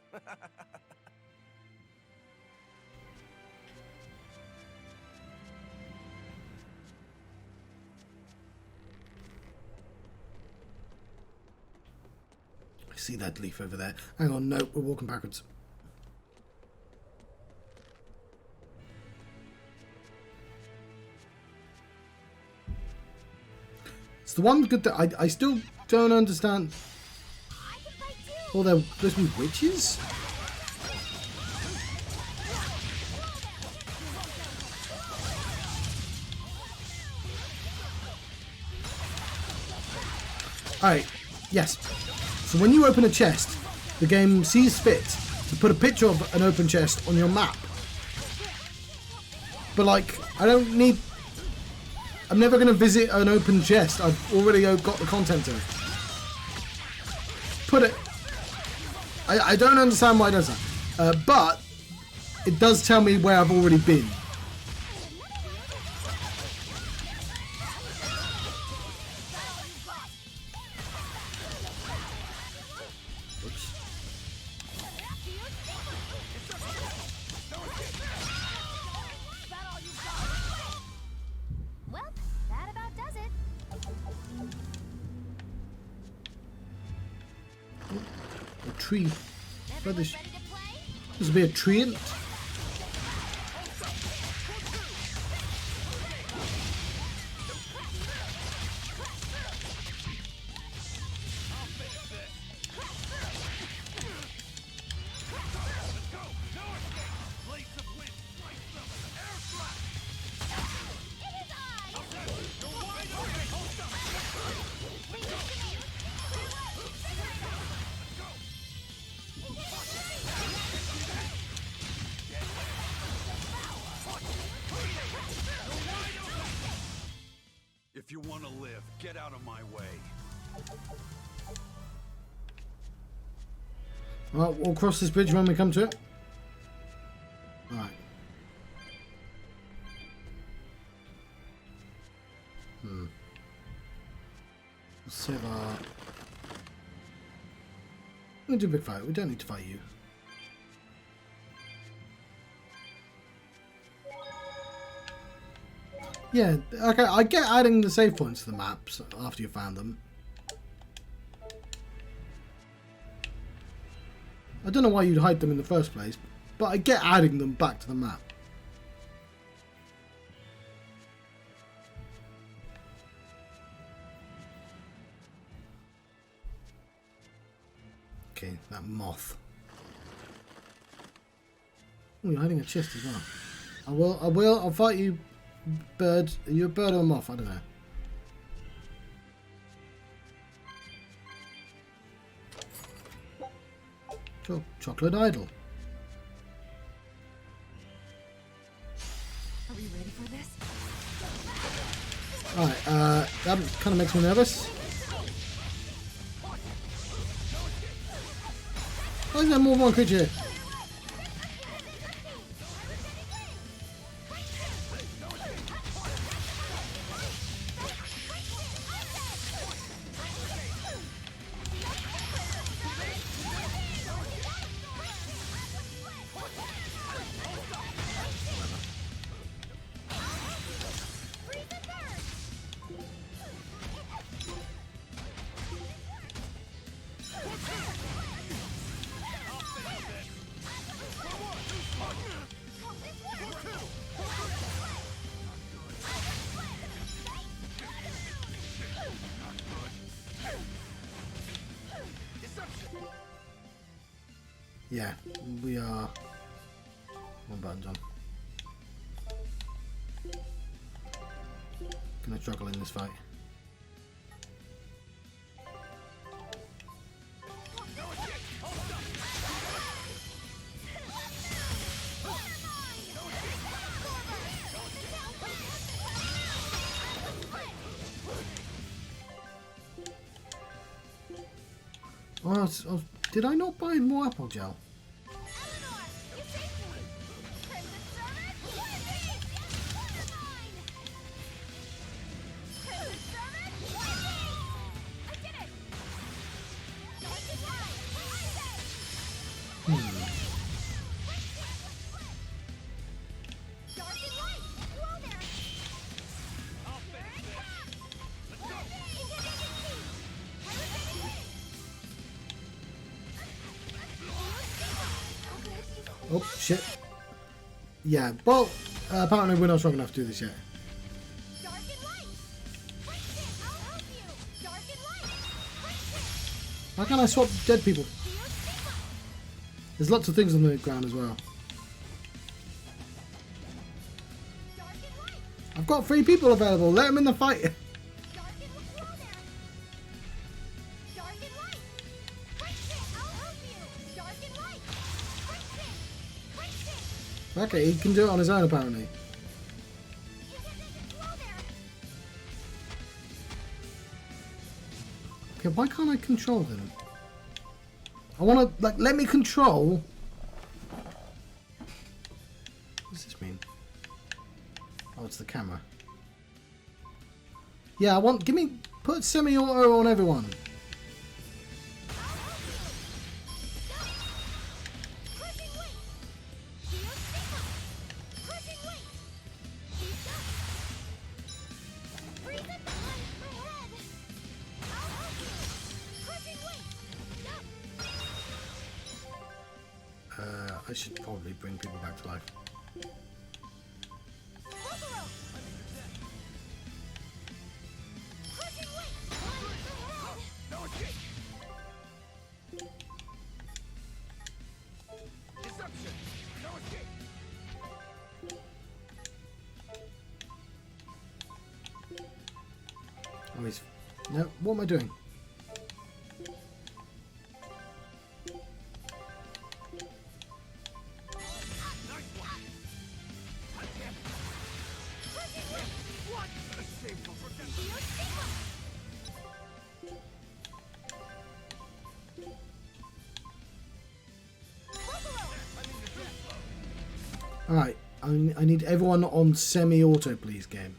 I see that leaf over there. Hang on, no, we're walking backwards. It's the one good that I still don't understand. Oh, they're supposed to be witches? Alright, yes. So when you open a chest, the game sees fit to put a picture of an open chest on your map. But like, I don't need... I'm never going to visit an open chest. I've already got the content of it. Put it... I don't understand why it does that. But it does tell me where I've already been. Well, that about does it. A tree. Everyone This ready to play? will be a treant. If you want to live, get out of my way. Well, we'll cross this bridge when we come to it. Right. Let's save our... We'll do a big fight. We don't need to fight you. Yeah, okay, I get adding the save points to the maps after you found them. I don't know why you'd hide them in the first place, but I get adding them back to the map. Okay, that moth. Oh, you're hiding a chest as well. I'll fight you, bird. Are you a bird or a moth? I don't know. Chocolate idol. Are we ready for this? Alright, that kind of makes me nervous. Why is there more than one creature here? Yeah, we are. One button's on. Gonna struggle in this fight. Oh, did I not buy more apple gel? Oh, shit. Yeah, well, apparently we're not strong enough to do this yet. Why can't I swap dead people? There's lots of things on the ground as well. I've got 3 people available. Let them in the fight. Okay, he can do it on his own apparently. Okay, why can't I control them? I want to, like, let me control. What does this mean? Oh, it's the camera. Yeah, put semi-auto on everyone. I should probably bring people back to life. Oh, he's... No, what am I doing? Alright, I need everyone on semi-auto, please, game.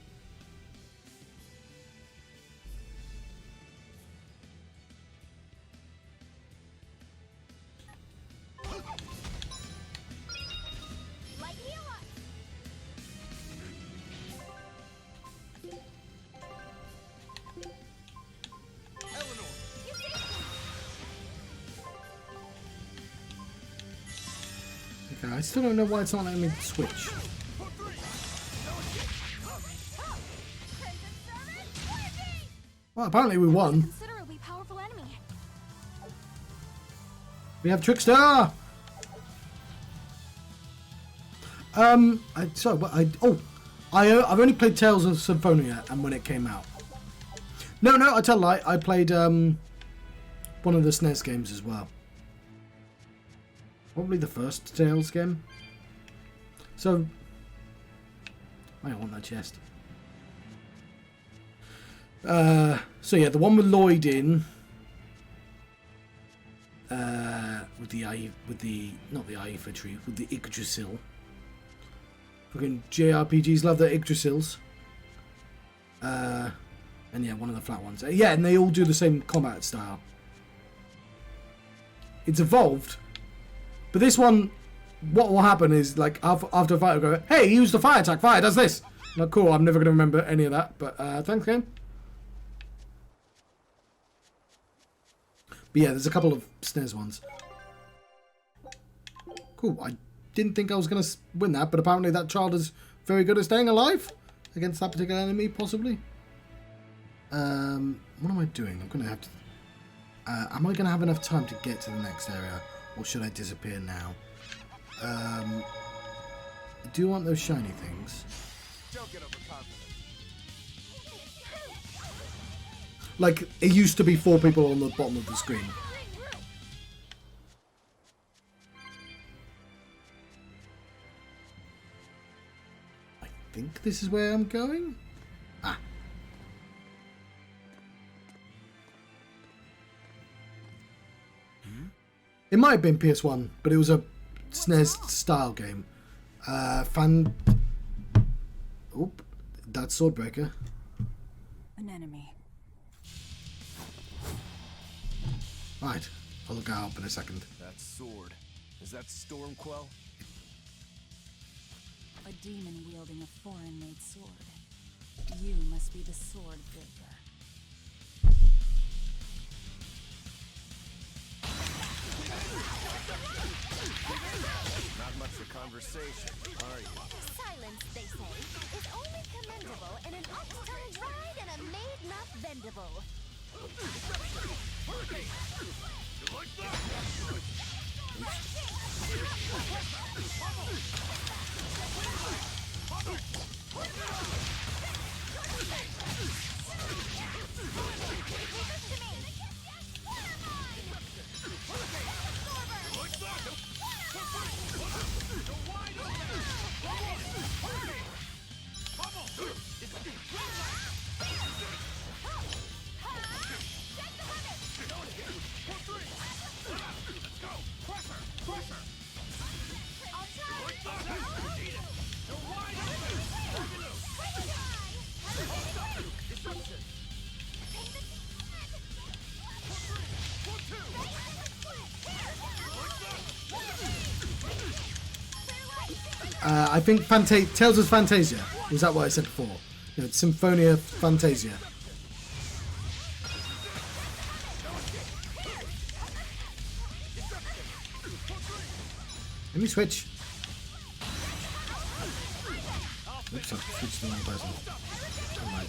Okay, I still don't know why it's not letting me switch. Well, apparently we won. Considerably powerful enemy. We have Trickster! I've only played Tales of Symphonia and when it came out. No, I tell a lie. I played one of the SNES games as well. Probably the first Tales game. So, I don't want that chest. So yeah, the one with Lloyd in, with the not the infantry, with the Yggdrasil. Fucking JRPGs love their Yggdrasils. And yeah, one of the flat ones. Yeah, and they all do the same combat style. It's evolved, but this one, what will happen is like after a fight, I'll go, "Hey, use the fire attack. Fire does this." I'm like, cool. I'm never gonna remember any of that, but thanks, game. But yeah, there's a couple of SNES ones. Cool. I didn't think I was going to win that, but apparently that child is very good at staying alive against that particular enemy, possibly. What am I doing? I'm going to have to... am I going to have enough time to get to the next area, or should I disappear now? I do want those shiny things. Don't get overconfident. Like, it used to be 4 people on the bottom of the screen. I think this is where I'm going? Ah. It might have been PS1, but it was a SNES style game. Oop, that's Swordbreaker. An enemy. Right, I'll look out in a second. That sword. Is that Stormquell? A demon wielding a foreign-made sword. You must be the sword builder. Not much for conversation, are you? Silence, they say, is only commendable in an ox-tongue dried and a maid not bendable. I think Tales of Fantasia. Was that what I said before? No, it's Symphonia Fantasia. Let me switch. Oops, I switched to the wrong person. Never mind.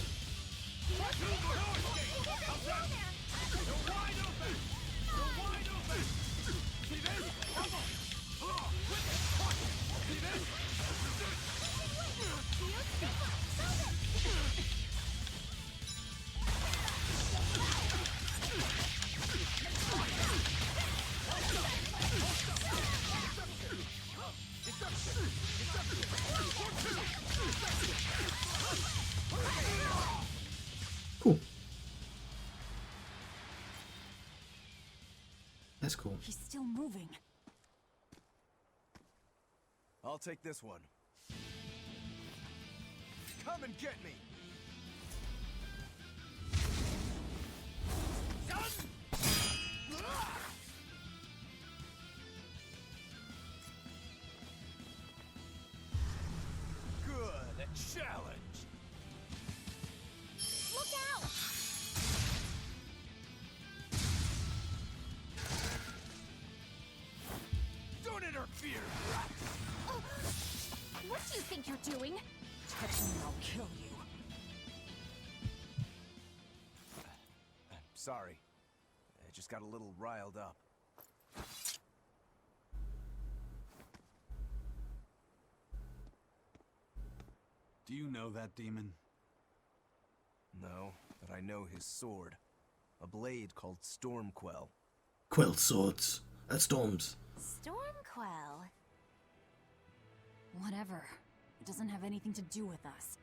Cool. That's cool. He's still moving. I'll take this one. Come and get me! Good, a challenge! Look out! Don't interfere! What do you think you're doing? Touch me, I'll kill you. Sorry. I just got a little riled up. Do you know that demon? No, but I know his sword. A blade called Stormquell. Quill swords. Storms. Stormquell. Whatever. It doesn't have anything to do with us.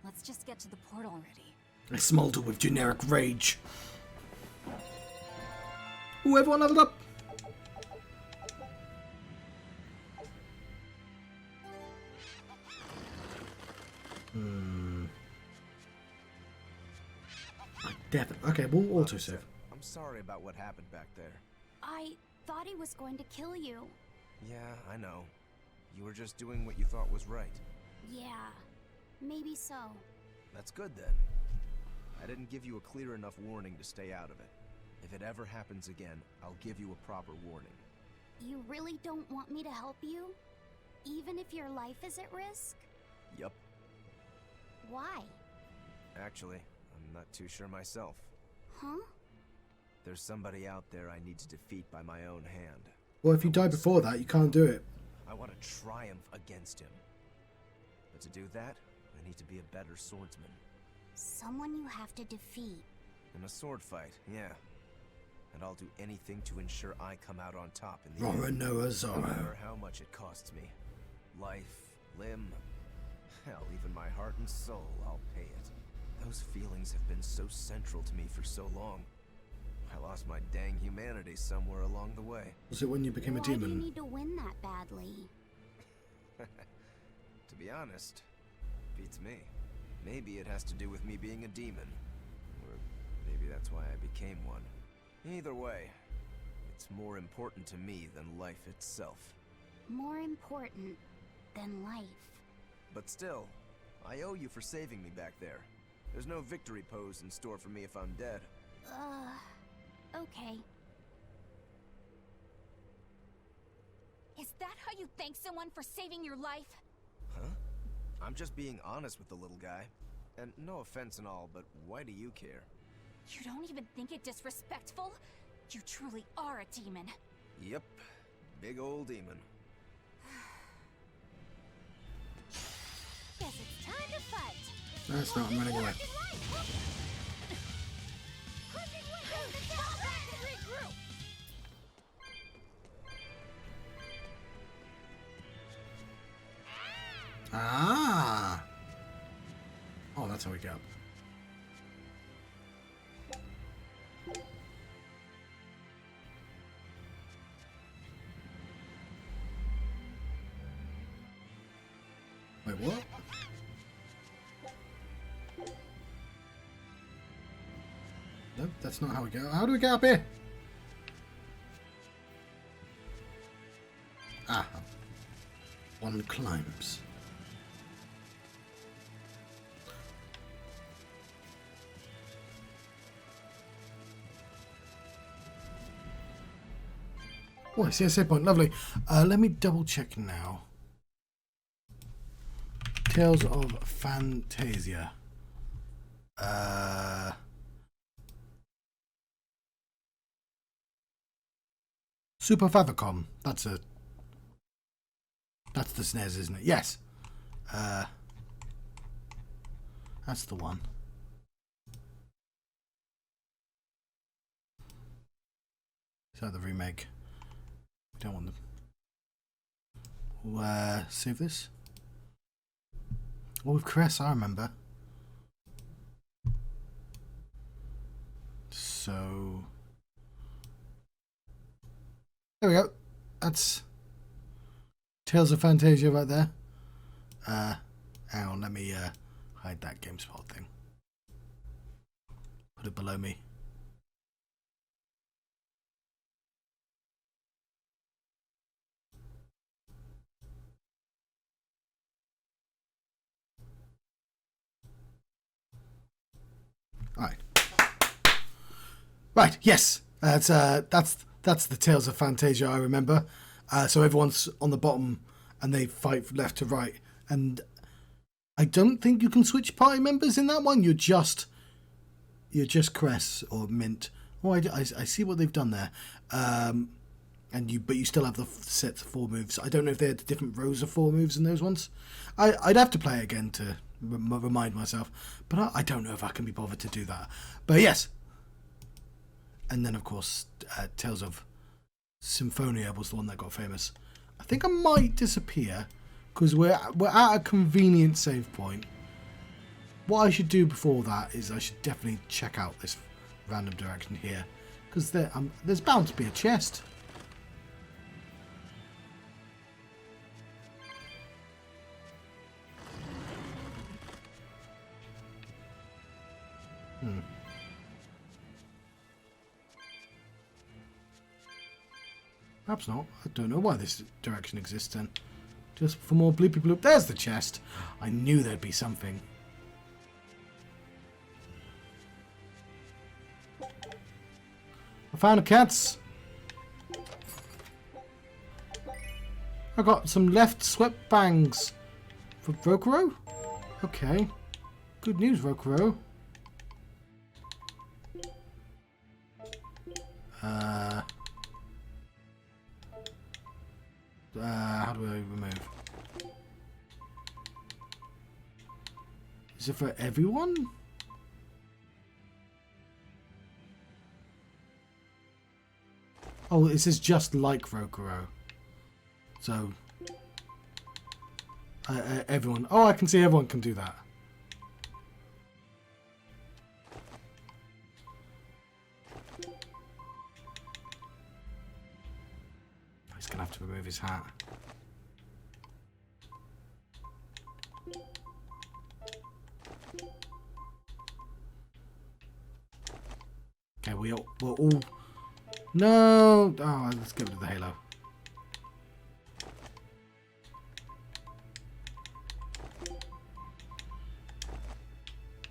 Let's just get to the port already. I smolder with generic rage. Ooh, everyone leveled up. Definitely. Okay, we'll autosave. I'm sorry about what happened back there. I thought he was going to kill you. Yeah, I know. You were just doing what you thought was right. Yeah, maybe so. That's good then. I didn't give you a clear enough warning to stay out of it. If it ever happens again, I'll give you a proper warning. You really don't want me to help you? Even if your life is at risk? Yup. Why? Actually, I'm not too sure myself. Huh? There's somebody out there I need to defeat by my own hand. Well, if you die before that, you can't do it. I want to triumph against him. But to do that, I need to be a better swordsman. Someone you have to defeat. In a sword fight, yeah. And I'll do anything to ensure I come out on top in the end. No Zorro. matter how much it costs me. Life, limb, hell, even my heart and soul, I'll pay it. Those feelings have been so central to me for so long. I lost my dang humanity somewhere along the way. Was it when you became a Why do you demon? need to win that badly? To be honest, beats me. Maybe it has to do with me being a demon. Or maybe that's why I became one. Either way, it's more important to me than life itself. More important than life. But still, I owe you for saving me back there. There's no victory pose in store for me if I'm dead. Okay. Is that how you thank someone for saving your life? Huh? I'm just being honest with the little guy. And no offense and all, but why do you care? You don't even think it disrespectful? You truly are a demon. Yep. Big old demon. Guess it's time to fight. That's not, I'm running away. Ah! Oh, that's how we get up. Wait, what? No, that's not how we go. How do we get up here? Ah. One climbs. Oh, I see a save point. Lovely. Let me double check now. Tales of Fantasia. Super Favicom. That's the SNES, isn't it? Yes. That's the one. Is that the remake? We don't want them. Save this. Oh, with Cress, I remember. So there we go. That's Tales of Fantasia right there. Hang on, let me hide that GameSpot thing. Put it below me. Right, yes. That's the Tales of Fantasia I remember. So everyone's on the bottom and they fight from left to right. And I don't think you can switch party members in that one. You're just Cress or Mint. Oh, I see what they've done there. But you still have the sets of 4 moves. I don't know if they had different rows of 4 moves in those ones. I'd have to play it again to remind myself. But I don't know if I can be bothered to do that. But yes. And then, of course, Tales of Symphonia was the one that got famous. I think I might disappear because we're at a convenient save point. What I should do before that is I should definitely check out this random direction here because there's bound to be a chest. Perhaps not. I don't know why this direction exists then. Just for more bloopy bloop. There's the chest. I knew there'd be something. I found a cats. I got some left swept bangs for Rokuro. Okay. Good news, Rokuro. How do I remove? Is it for everyone? Oh, this is just like Rokuro. So, everyone. Oh, I can see everyone can do that. He's gonna have to remove his hat. Okay, we're all. No! Oh, let's get rid of the halo.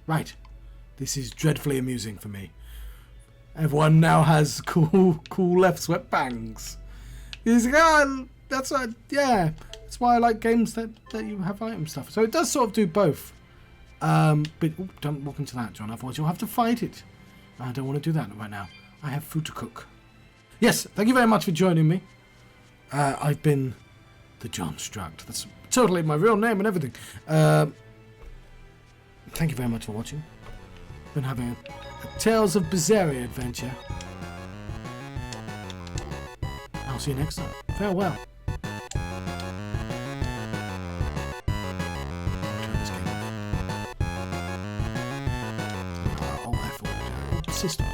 Right. This is dreadfully amusing for me. Everyone now has cool left swept bangs. That's what, yeah. That's why I like games that you have item stuff. So it does sort of do both. But don't walk into that, John. Otherwise you'll have to fight it. I don't want to do that right now. I have food to cook. Yes, thank you very much for joining me. I've been the John Struct. That's totally my real name and everything. Thank you very much for watching. Been having a Tales of Berseria adventure. I'll see you next time. Farewell. Turn this game off. Oh, I thought system.